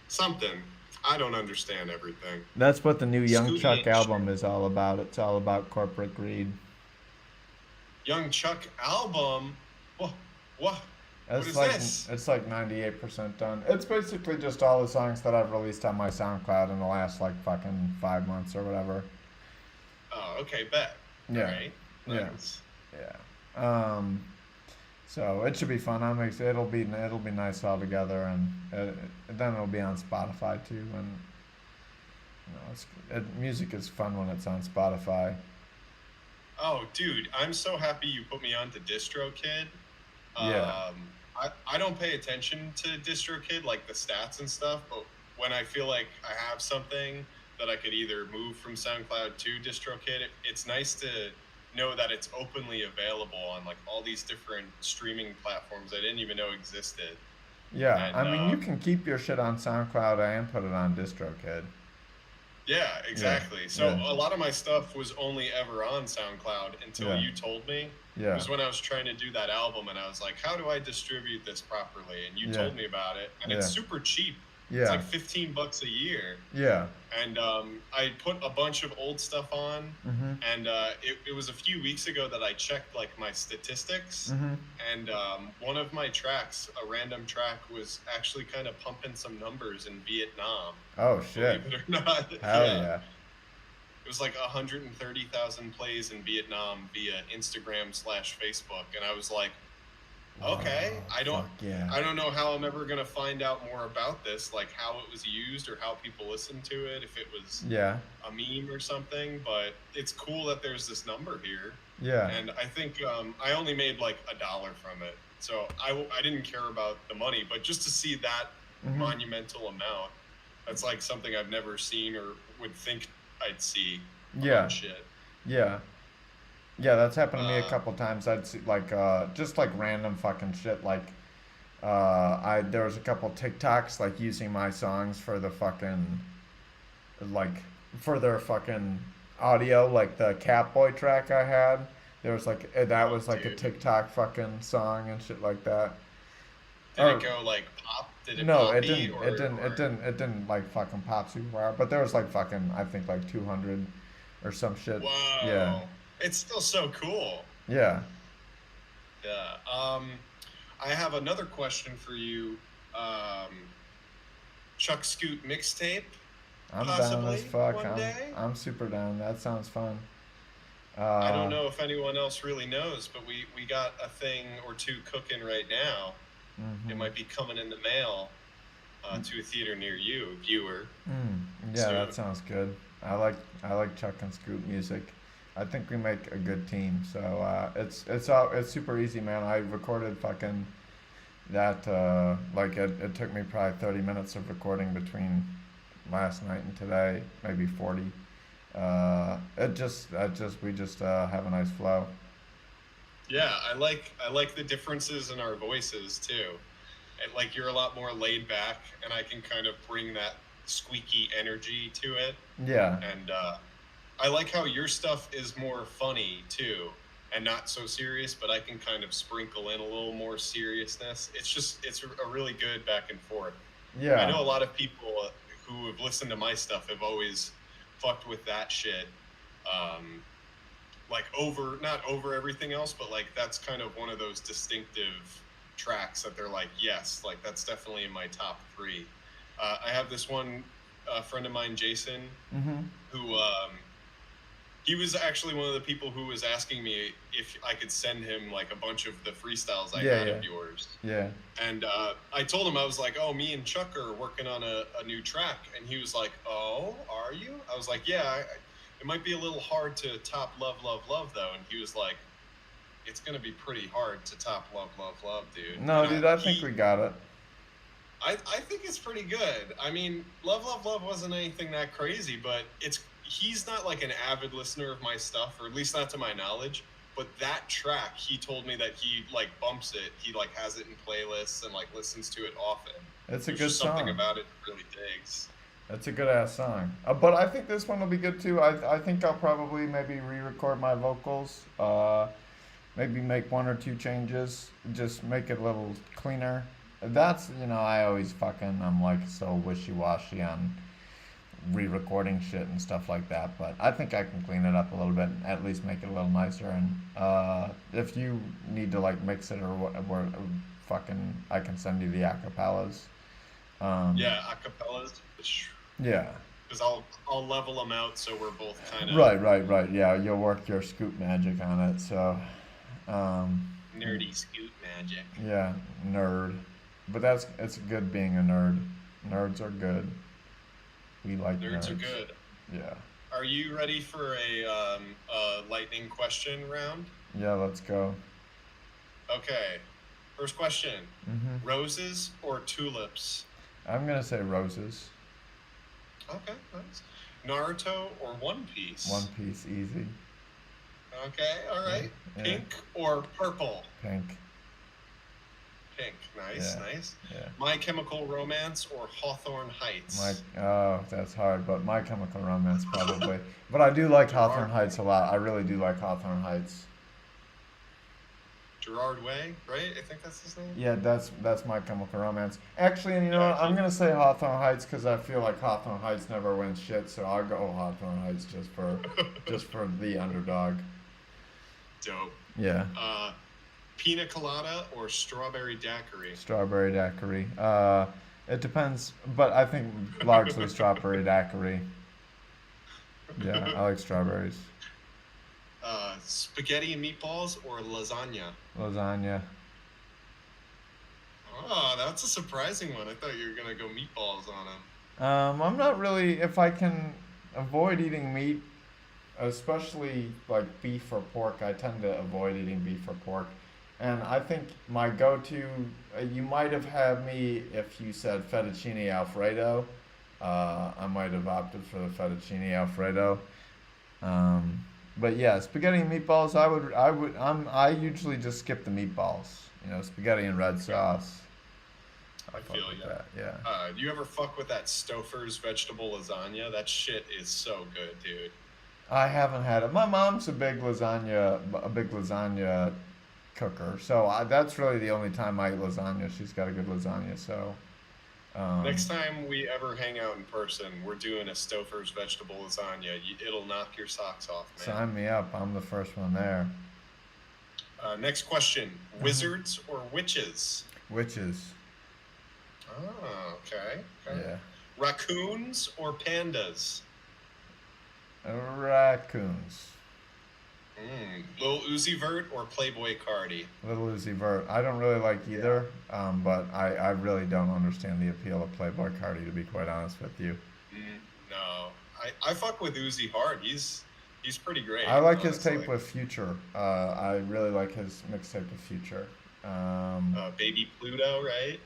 Something. I don't understand everything. That's what the new Young Scooty Chuck ain't album is all about. It's all about corporate greed. Young Chuck album. What? It's is like this? it's like 98% done. It's basically just all the songs that I've released on my SoundCloud in the last like fucking 5 months or whatever. Oh, okay, bet. All Yeah. right. Yeah. Nice. Yeah. So it should be fun. It'll be nice all together, and then it'll be on Spotify too. And music is fun when it's on Spotify. Oh, dude, I'm so happy you put me on to DistroKid. Yeah. I don't pay attention to DistroKid, like the stats and stuff, but when I feel like I have something that I could either move from SoundCloud to DistroKid, it's nice to know that it's openly available on like all these different streaming platforms I didn't even know existed. Yeah. And I mean, you can keep your shit on SoundCloud and put it on DistroKid. yeah, exactly. So yeah. a lot of my stuff was only ever on SoundCloud until Yeah. you told me. It Yeah. was when I was trying to do that album, and I was like, "How do I distribute this properly?" And you Yeah. told me about it, and it's Yeah. super cheap. It's Yeah. like $15 a year, Yeah. and I put a bunch of old stuff on, Mhm. and it was a few weeks ago that I checked like my statistics, Mhm. and one of my tracks, a random track, was actually kind of pumping some numbers in Vietnam. Oh shit. Believe it or not. Hell yeah. It was like 130,000 plays in Vietnam via Instagram/Facebook, and I was like, okay, Wow, fuck yeah. I don't know how I'm ever gonna find out more about this, like how it was used or how people listened to it, if it was Yeah. a meme or something. But it's cool that there's this number here, Yeah. and I think I only made like $1 from it, so I didn't care about the money, but just to see that Mhm. monumental amount, that's like something I've never seen or would think I'd see. Yeah. On shit. Yeah. Yeah, that's happened to me a Uh, couple times. I'd see like just like random fucking shit like there was a couple TikToks like using my songs for the fucking like for their fucking audio, like the Catboy track I had. There was like that was like a dude. TikTok fucking song and shit like that. Did Or- it go like pop? Did it No, poppy, it didn't. or, It didn't. or- It didn't like fucking pop super hard. But there was like fucking I think like 200 or some shit. Whoa. Yeah. It's still so cool. Yeah. Yeah. I have another question for you. Chuck Scoot mixtape. I'm down Possibly as fuck. one day? I'm super down. That sounds fun. I don't know if anyone else really knows, but we got a thing or two cooking right now. Mhm. It might be coming in the mail to a theater near you, viewer. Yeah, So- that sounds good. I like Chuck and Scoot music. I think we make a good team. So it's super easy, man. I recorded fucking that like it took me probably 30 minutes of recording between last night and today, maybe 40. We just have a nice flow. Yeah, I like the differences in our voices too. And, like, you're a lot more laid back, and I can kind of bring that squeaky energy to it. Yeah. And I like how your stuff is more funny too, and not so serious. But I can kind of sprinkle in a little more seriousness. It's a really good back and forth. Yeah. I know a lot of people who have listened to my stuff have always fucked with that shit. Like not over everything else, but like that's kind of one of those distinctive tracks that they're like, yes, like that's definitely in my top 3. I have this one friend of mine, Jason, Mhm. who he was actually one of the people who was asking me if I could send him like a bunch of the freestyles I Yeah, had yeah. of yours. Yeah. And I told him, I was like, oh, me and Chuck are working on a new track. And he was like, oh, are you? I was like, yeah, it might be a little hard to top Love, Love, Love, though. And he was like, it's going to be pretty hard to top Love, Love, Love, dude. No, And dude, I think we got it. I think it's pretty good. I mean, Love, Love, Love wasn't anything that crazy, but he's not like an avid listener of my stuff, or at least not to my knowledge. But that track, he told me that he like bumps it. He like has it in playlists and like listens to it often. It's a There's good just something song. about it that really digs. It's a good ass song. But I think this one will be good too. I think I'll probably maybe re-record my vocals. Maybe make 1 or 2 changes. Just make it a little cleaner. That's, I always I'm like so wishy-washy on re-recording shit and stuff like that. But I think I can clean it up a little bit and at least make it a little nicer. And if you need to like mix it or I can send you the acapellas. Yeah, acapellas. Yeah. Because I'll level them out so we're both kind of Right. Yeah, you'll work your scoop magic on it. So, nerdy scoot magic. yeah, nerd. But it's good being a nerd. Nerds are good. We like Nerds are good. Yeah. Are you ready for a lightning question round? Yeah, let's go. Okay. First question: Hmm. roses or tulips? I'm gonna say roses. Okay, nice. Naruto or One Piece? One Piece, easy. Okay, all right. Yeah. Pink or purple? Pink. Pink. Nice, Yeah. nice. Yeah. My Chemical Romance or Hawthorne Heights? That's hard, but My Chemical Romance probably. But I do like Hawthorne Heights a lot. I really do like Hawthorne Heights. Gerard Way, right? I think that's his name. Yeah, that's My Chemical Romance. Actually, and you know Yeah, what? I'm gonna say Hawthorne Heights because I feel like Hawthorne Heights never wins shit, so I'll go Hawthorne Heights just for the underdog. Dope. Yeah. Pina Colada or Strawberry Daiquiri? Strawberry daiquiri. It depends, but I think largely strawberry daiquiri. Yeah, I like strawberries. Spaghetti and meatballs or lasagna? Lasagna. Oh, that's a surprising one. I thought you were gonna go meatballs on them. I'm not really, if I can avoid eating meat, especially like beef or pork, I tend to avoid eating beef or pork. And I think my go-to, you might have had me if you said fettuccine Alfredo. I might have opted for the fettuccine Alfredo. But yeah, spaghetti and meatballs, I usually just skip the meatballs. You know, spaghetti and red sauce. I fuck feel with ya. that, yeah. Do you ever fuck with that Stouffer's vegetable lasagna? That shit is so good, dude. I haven't had it. My mom's a big lasagna cooker, so that's really the only time I eat lasagna. She's got a good lasagna, so. Next time we ever hang out in person, we're doing a Stouffer's vegetable lasagna. It'll knock your socks off, man. Sign me up. I'm the first one there. Next question: wizards or witches? Witches. Oh, okay. Yeah. Raccoons or pandas? Raccoons. Lil Uzi Vert or Playboy Cardi? Little Uzi Vert. I don't really like either, but I really don't understand the appeal of Playboy Cardi, to be quite honest with you. No, I fuck with Uzi hard. He's pretty great. I like his honestly. tape with Future. I really like his mixtape with Future. Baby Pluto, right?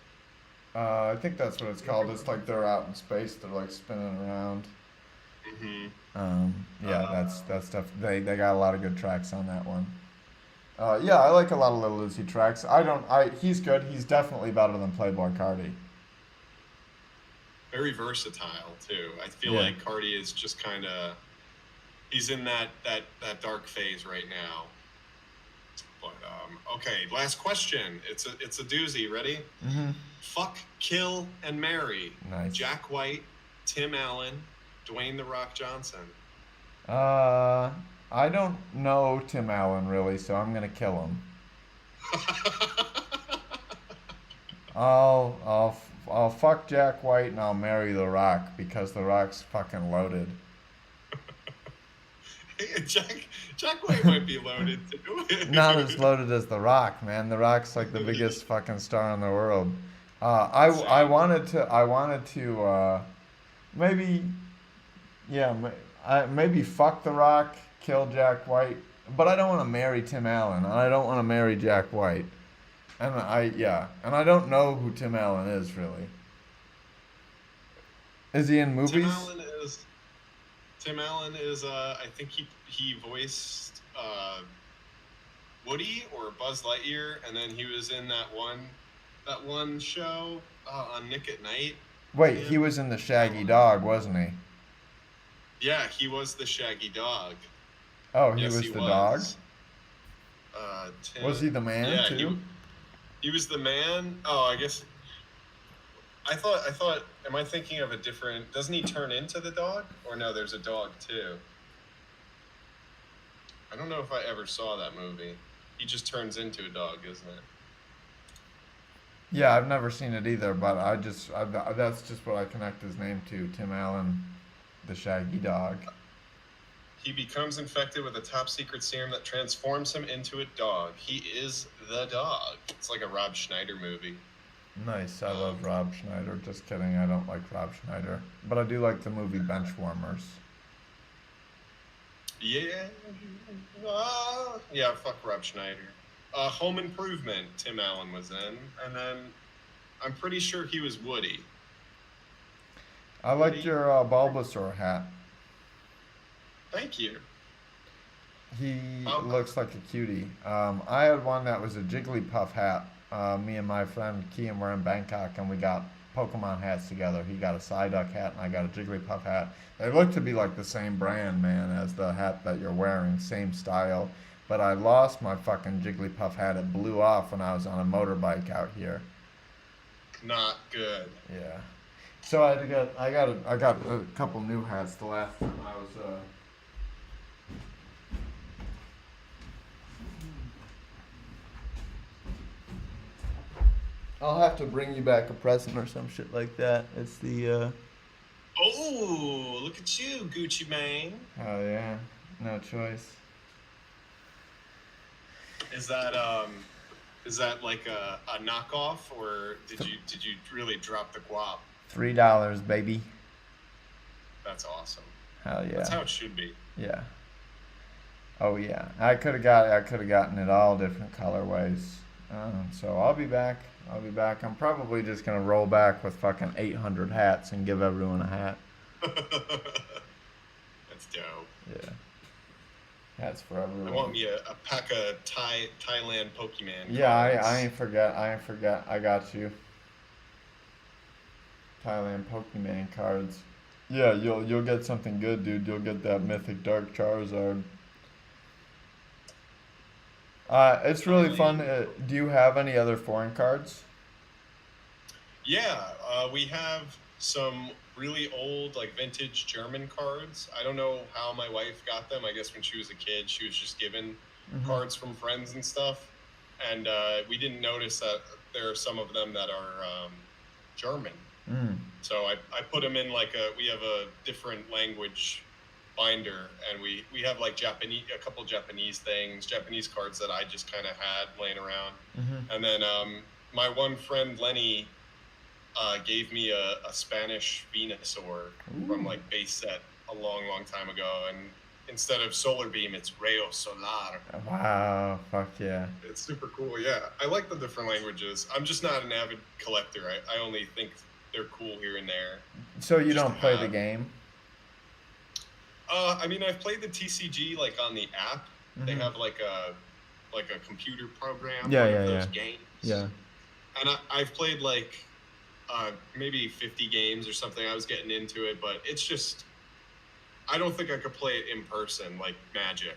I think that's what it's called. It's like they're out in space. They're like spinning around. Yeah, that's stuff. They got a lot of good tracks on that one. Yeah, I like a lot of Lil Uzi tracks. He's good. He's definitely better than Playboy Cardi. Very versatile too. I feel Yeah. like Cardi is just kind of he's in that dark phase right now. But okay, last question. It's a doozy. Ready? Mm-hmm. Fuck, kill, and marry. Nice. Jack White, Tim Allen, Dwayne The Rock Johnson. I don't know Tim Allen really, so I'm gonna kill him. I'll fuck Jack White and I'll marry The Rock because The Rock's fucking loaded. Jack White might be loaded too. Not as loaded as The Rock, man. The Rock's like the biggest fucking star in the world. I wanted to maybe, yeah, maybe fuck The Rock, kill Jack White, but I don't want to marry Tim Allen, and I don't want to marry Jack White, and I don't know who Tim Allen is really. Is he in movies? Tim Allen is I think he voiced Woody or Buzz Lightyear, and then he was in that one show on Nick at Night. Wait, he was in the Shaggy Dog, wasn't he? Yeah, he was the Shaggy Dog. Oh, he Yes, was the dog? Tim, Was he the man yeah, too? He was the man. Oh, I guess. I thought. Am I thinking of a different? Doesn't he turn into the dog? Or no, there's a dog too. I don't know if I ever saw that movie. He just turns into a dog, isn't it? Yeah, I've never seen it either, but that's just what I connect his name to, Tim Allen, the Shaggy Dog. He becomes infected with a top secret serum that transforms him into a dog. He is the dog. It's like a Rob Schneider movie. Nice, I love Rob Schneider. Just kidding, I don't like Rob Schneider. But I do like the movie Benchwarmers. Yeah. Yeah, fuck Rob Schneider. Home Improvement, Tim Allen was in. And then I'm pretty sure he was Woody. I liked your Bulbasaur hat. Thank you. He Oh. looks like a cutie. I had one that was a Jigglypuff hat. Me and my friend Kian were in Bangkok and we got Pokemon hats together. He got a Psyduck hat and I got a Jigglypuff hat. They look to be like the same brand, man, as the hat that you're wearing, same style. But I lost my fucking Jigglypuff hat. It blew off when I was on a motorbike out here. Not good. Yeah. So I got a couple new hats the last time I was I'll have to bring you back a present or some shit like that. It's the Oh, look at you, Gucci Mane. Oh yeah, no choice. Is that like a knockoff, or did you really drop the guap? $3, baby. That's awesome. Hell yeah. That's how it should be. Yeah. Oh yeah. I could have gotten it all different colorways. So I'll be back. I'm probably just gonna roll back with fucking 800 hats and give everyone a hat. That's dope. Yeah. Hats for I everyone. want me a pack of Thailand Pokemon. Yeah, cards. I ain't forget. I got you. Thailand Pokemon cards. Yeah, you'll get something good, dude. You'll get that Mythic Dark Charizard. It's really fun. Do you have any other foreign cards? Yeah, we have some really old, like vintage German cards. I don't know how my wife got them. I guess when she was a kid, she was just given cards from friends and stuff. And we didn't notice that there are some of them that are German. Mm. So I put them in we have a different language binder, and we have like a couple Japanese things, Japanese cards that I just kind of had laying around. Mm-hmm. And then my one friend Lenny gave me a Spanish Venusaur from like base set a long time ago, and instead of Solar Beam, it's Rayo Solar. Wow, fuck yeah. It's super cool. Yeah, I like the different languages. I'm just not an avid collector. I only think they're cool here and there. So you Just don't to play have. the game? I mean, I've played the TCG like on the app. They Mhm. have like a computer program. Yeah, one yeah, of those yeah. games. Yeah. And I've played like maybe 50 games or something. I was getting into it, but it's just I don't think I could play it in person like Magic,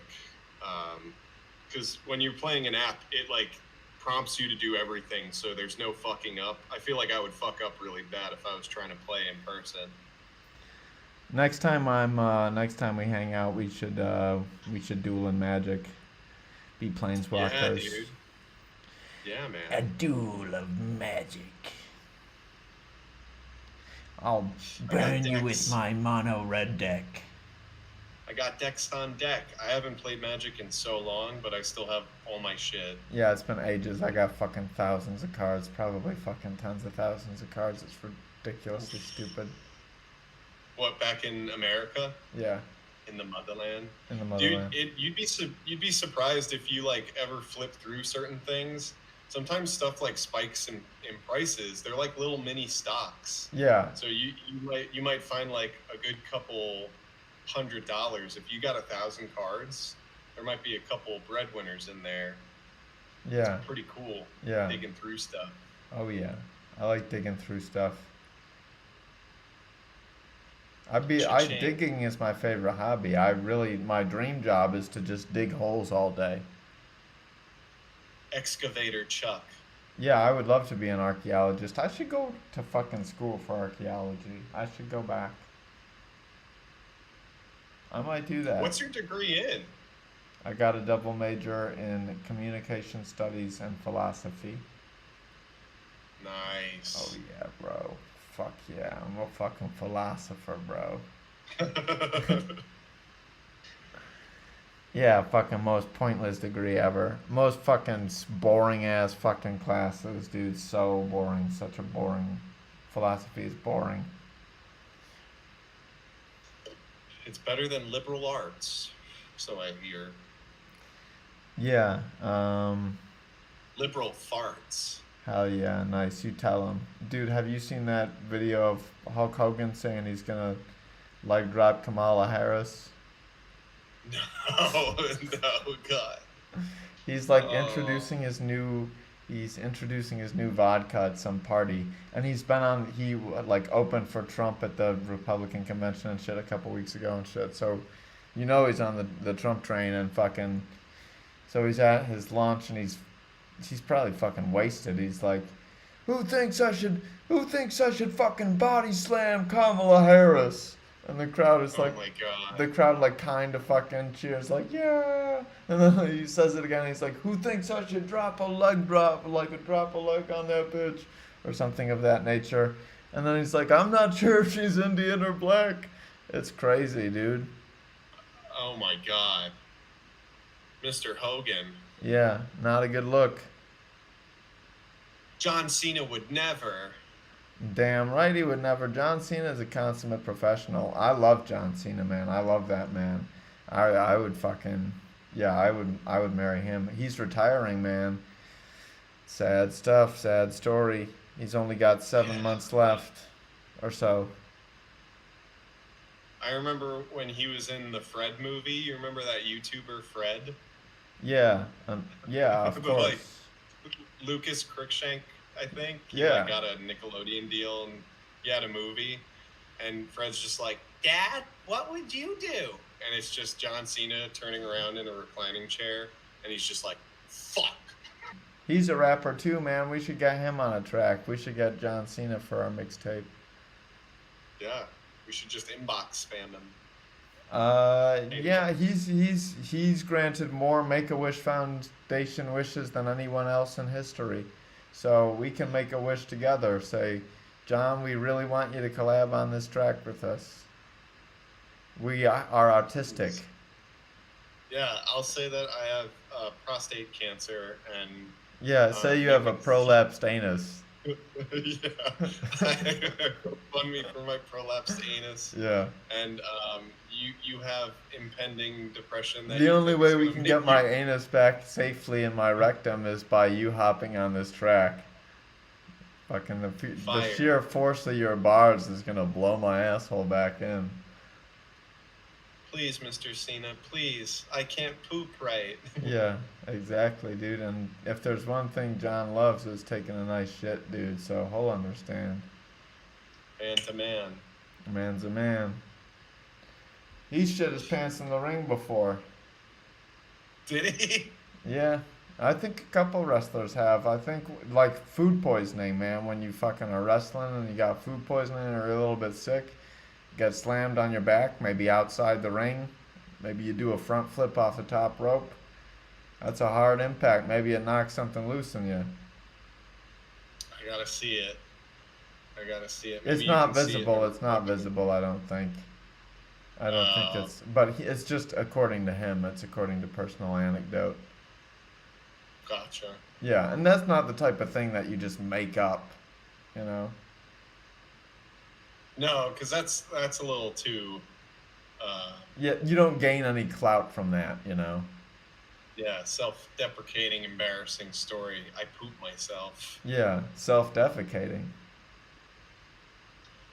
because when you're playing an app, it like prompts you to do everything, so there's no fucking up. I feel like I would fuck up really bad if I was trying to play in person. Next time we hang out, we should duel in Magic. Be planeswalkers. Yeah, dude. Yeah, man. A duel of magic. I'll burn you with decks. my mono red deck. I got decks on deck. I haven't played Magic in so long, but I still have all my shit. Yeah, it's been ages. I got fucking thousands of cards, probably fucking tens of thousands of cards. It's ridiculously stupid. What, back in America, Yeah, in the motherland? in the Dude, motherland. you'd be surprised if you like ever flip through certain things. Sometimes stuff like spikes in prices. They're like little mini stocks. Yeah, So you might find like a good couple $100 if you got 1,000 cards. There might be a couple breadwinners in there. yeah, Pretty cool. yeah. Digging through stuff. Oh yeah, I like digging through stuff. Cha-ching. Digging is my favorite hobby. My dream job is to just dig holes all day. Excavator Chuck. Yeah, I would love to be an archaeologist. I should go to fucking school for archaeology. I should go back. I might do that. What's your degree in? I got a double major in communication studies and philosophy. Nice. Oh yeah, bro. Fuck yeah, I'm a fucking philosopher, bro. Yeah, fucking most pointless degree ever. Most fucking boring ass fucking classes, dude. So boring. Such a boring. Philosophy is boring. It's better than liberal arts, so I hear. Yeah. Liberal farts. Hell yeah, nice. You tell him, dude. Have you seen that video of Hulk Hogan saying he's gonna leg drop Kamala Harris? No, no, God. He's like Oh. introducing his new. He's introducing his new vodka at some party, and he's been on. He like opened for Trump at the Republican convention and shit a couple weeks ago and shit. So, you know he's on the Trump train and fucking. So he's at his lunch and he's probably fucking wasted. He's like, Who thinks I should fucking body slam Kamala Harris? And the crowd is like, Oh my God. the crowd like kind of fucking cheers like, yeah. And then he says it again. He's like, who thinks I should drop a leg on that bitch, or something of that nature. And then he's like, I'm not sure if she's Indian or black. It's crazy, dude. Oh my God. Mr. Hogan. Yeah, not a good look. John Cena would never. Damn right he would never. John Cena is a consummate professional. I love John Cena, man. I love that man. I would fucking, yeah, I would marry him. He's retiring, man. Sad stuff, sad story. He's only got 7 months left or so. I remember when he was in the Fred movie. You remember that YouTuber Fred? Yeah, yeah, of But, like, course. Lucas Cruikshank, I think. He, Yeah. like, got a Nickelodeon deal and he had a movie. And Fred's just like, Dad, what would you do? And it's just John Cena turning around in a reclining chair. And he's just like, fuck. He's a rapper too, man. We should get him on a track. We should get John Cena for our mixtape. Yeah. We should just inbox spam him. Yeah, he's granted more Make-A-Wish Foundation wishes than anyone else in history. So we can make a wish together. Say, John, we really want you to collab on this track with us. We are autistic. Yeah, I'll say that I have prostate cancer and Yeah, say you have a prolapsed anus. yeah, fund me for my prolapsed anus. Yeah. And you have impending depression. That The you only think way is we gonna can make get my you- anus back safely in my rectum is by you hopping on this track. Fucking the Fire. sheer force of your bars is gonna blow my asshole back in. Please, Mr. Cena, please. I can't poop right. Yeah, exactly, dude. And if there's one thing John loves is taking a nice shit, dude. So he'll understand. Man to man. A man's a man. He shit his pants in the ring before. Did he? Yeah, I think a couple wrestlers have. I think like food poisoning, man. When you fucking are wrestling and you got food poisoning or you're a little bit sick, get slammed on your back, maybe outside the ring. Maybe you do a front flip off the top rope. That's a hard impact. Maybe it knocks something loose in you. I gotta see it. It's Maybe you not can see it. visible. It's not visible, I don't think. I don't think Oh. it's. But it's just according to him. It's according to personal anecdote. Gotcha. Yeah, and that's not the type of thing that you just make up, you know? No, because that's a little too. Yeah, you don't gain any clout from that, you know? Yeah, self-deprecating, embarrassing story. I poop myself. Yeah, self-defecating.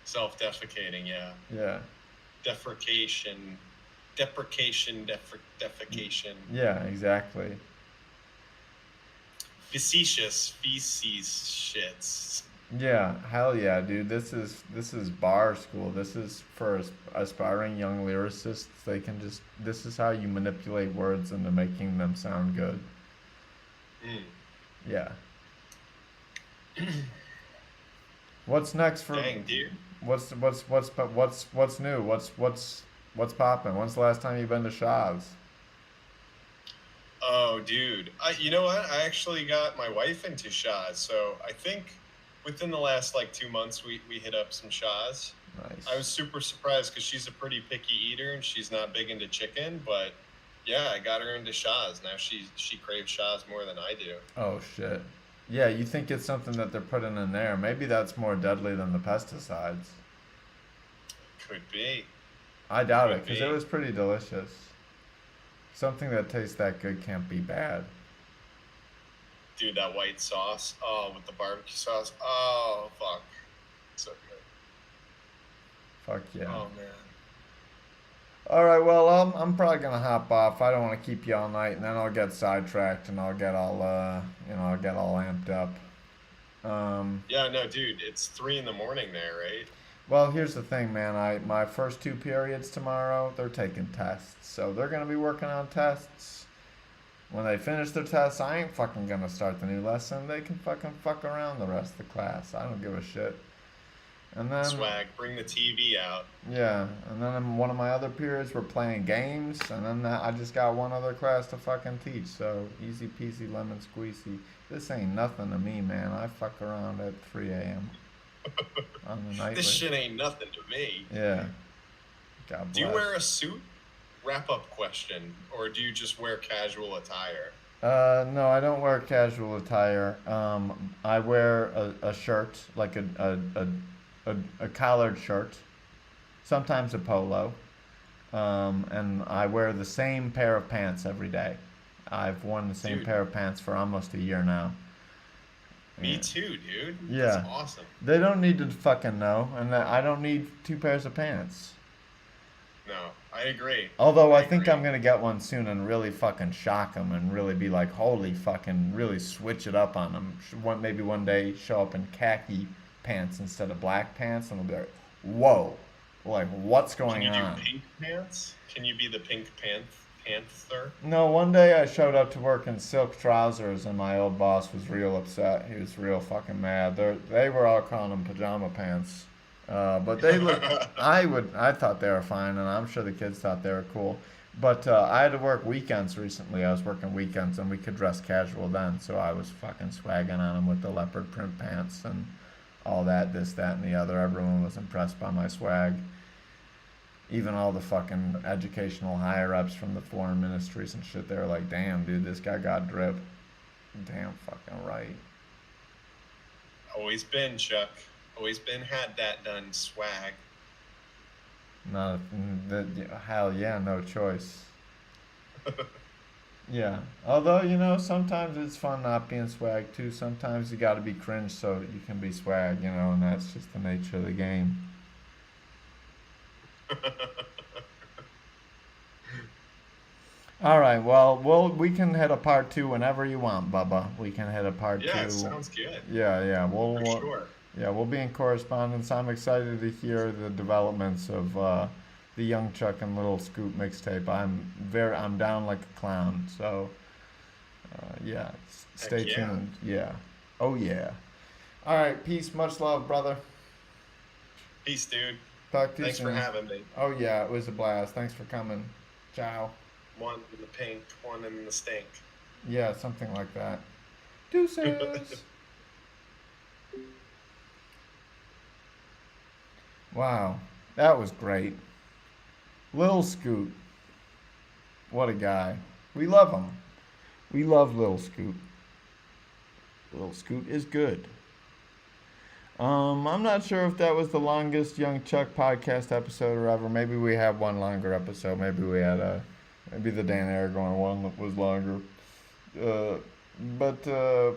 Self-defecating, yeah. Yeah, Defecation. Defecation. yeah, exactly. Facetious feces shits. Yeah, hell yeah, dude. This is bar school. This is for aspiring young lyricists. This is how you manipulate words into making them sound good. Mm. Yeah. What's next for Dang, dude. what's new? What's popping? When's the last time you've been to Shaw's? Oh, dude. You know what? I actually got my wife into Shaw's, so I think within the last like 2 months, we hit up some Shaw's. Nice. I was super surprised because she's a pretty picky eater and she's not big into chicken, but yeah, I got her into Shaw's. Now she craves Shaw's more than I do. Oh shit. Yeah, you think it's something that they're putting in there? Maybe that's more deadly than the pesticides. Could be. I doubt it Could because be. it was pretty delicious. Something that tastes that good can't be bad. Dude, that white sauce. Oh, with the barbecue sauce. Oh, fuck. So good. Fuck yeah. Oh, man. All right, well, I'm probably gonna hop off. I don't want to keep you all night, and then I'll get sidetracked, and I'll get all I'll get all amped up. Yeah, no, dude, it's 3 in the morning there, right? Well, here's the thing, man. My first 2 periods tomorrow, they're taking tests, so they're gonna be working on tests. When they finish their tests, I ain't fucking gonna start the new lesson. They can fucking fuck around the rest of the class. I don't give a shit. And then Swag, bring the TV out. yeah, and then in one of my other periods we're playing games, and then I just got one other class to fucking teach. So easy peasy lemon squeezy. This ain't nothing to me, man. I fuck around at 3 a.m. on the nightly. This shit ain't nothing to me. Yeah. God bless. Do you wear a suit? Wrap up question. Or do you just wear casual attire? No, I don't wear casual attire. I wear a shirt, like a collared shirt, sometimes a polo, and I wear the same pair of pants every day. I've worn the same Dude. pair of pants for almost a year now. Me Yeah. too, dude. Yeah. That's awesome. They don't need to fucking know, and I don't need 2 pairs of pants. No, I agree. Although I I think agree. I'm gonna get one soon and really fucking shock them and really be like, holy fucking, really switch it up on them. Maybe one day show up in khaki pants instead of black pants, and they'll be like, whoa, like what's Can going you do on? pink pants? Can you be the pink panther? No, one day I showed up to work in silk trousers, and my old boss was real upset. He was real fucking mad. They were all calling them pajama pants. But they look. I thought they were fine, and I'm sure the kids thought they were cool. But I had to work weekends recently. I was working weekends, and we could dress casual then. So I was fucking swagging on them with the leopard print pants and all that, this, that, and the other. Everyone was impressed by my swag. Even all the fucking educational higher ups from the foreign ministries and shit. They were like, "Damn, dude, this guy got drip." Damn, fucking right. Always been, Chuck. Always been had that done, swag. Not hell yeah, no choice. Yeah. Although, sometimes it's fun not being swag too. Sometimes you gotta be cringe so you can be swag, and that's just the nature of the game. All right, well, we can hit a part 2 whenever you want, Bubba. We can hit a part 2. Yeah, sounds good. Yeah, For sure. Yeah, we'll be in correspondence. I'm excited to hear the developments of the Young Chuck and Little Scoop mixtape. I'm down like a clown. So, yeah, stay Heck yeah. tuned. Yeah. Oh yeah. All right, peace. Much love, brother. Peace, dude. Talk to you Thanks soon. for having me. Oh yeah, it was a blast. Thanks for coming. Ciao. One in the pink, one in the stink. Yeah, something like that. Deuces. Wow, that was great. Lil Scoot. What a guy. We love him. We love Lil Scoot. Lil Scoot is good. I'm not sure if that was the longest Young Chuck podcast episode or ever. Maybe we have one longer episode. Maybe we had maybe the Dan Aragorn one that was longer. But that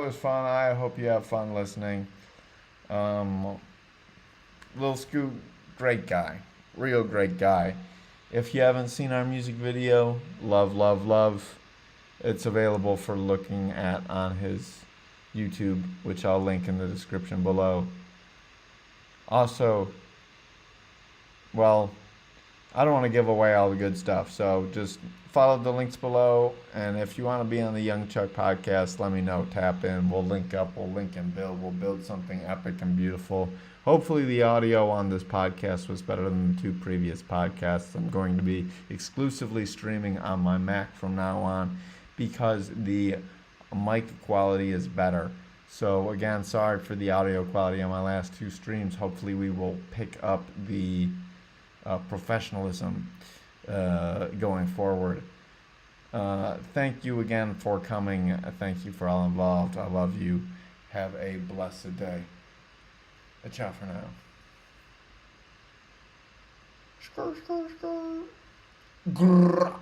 was fun. I hope you have fun listening. Lil Scoot, great guy. Real great guy. If you haven't seen our music video, love, love, love. It's available for looking at on his YouTube, which I'll link in the description below. Also, well, I don't want to give away all the good stuff, so just follow the links below, and if you want to be on the Young Chuck podcast, let me know. Tap in. We'll link up. We'll link and build. We'll build something epic and beautiful. Hopefully the audio on this podcast was better than the 2 previous podcasts. I'm going to be exclusively streaming on my Mac from now on because the mic quality is better. So again, sorry for the audio quality on my last two streams. Hopefully we will pick up the professionalism going forward. Thank you again for coming. Thank you for all involved. I love you. Have a blessed day. Ciao for now. Grrr.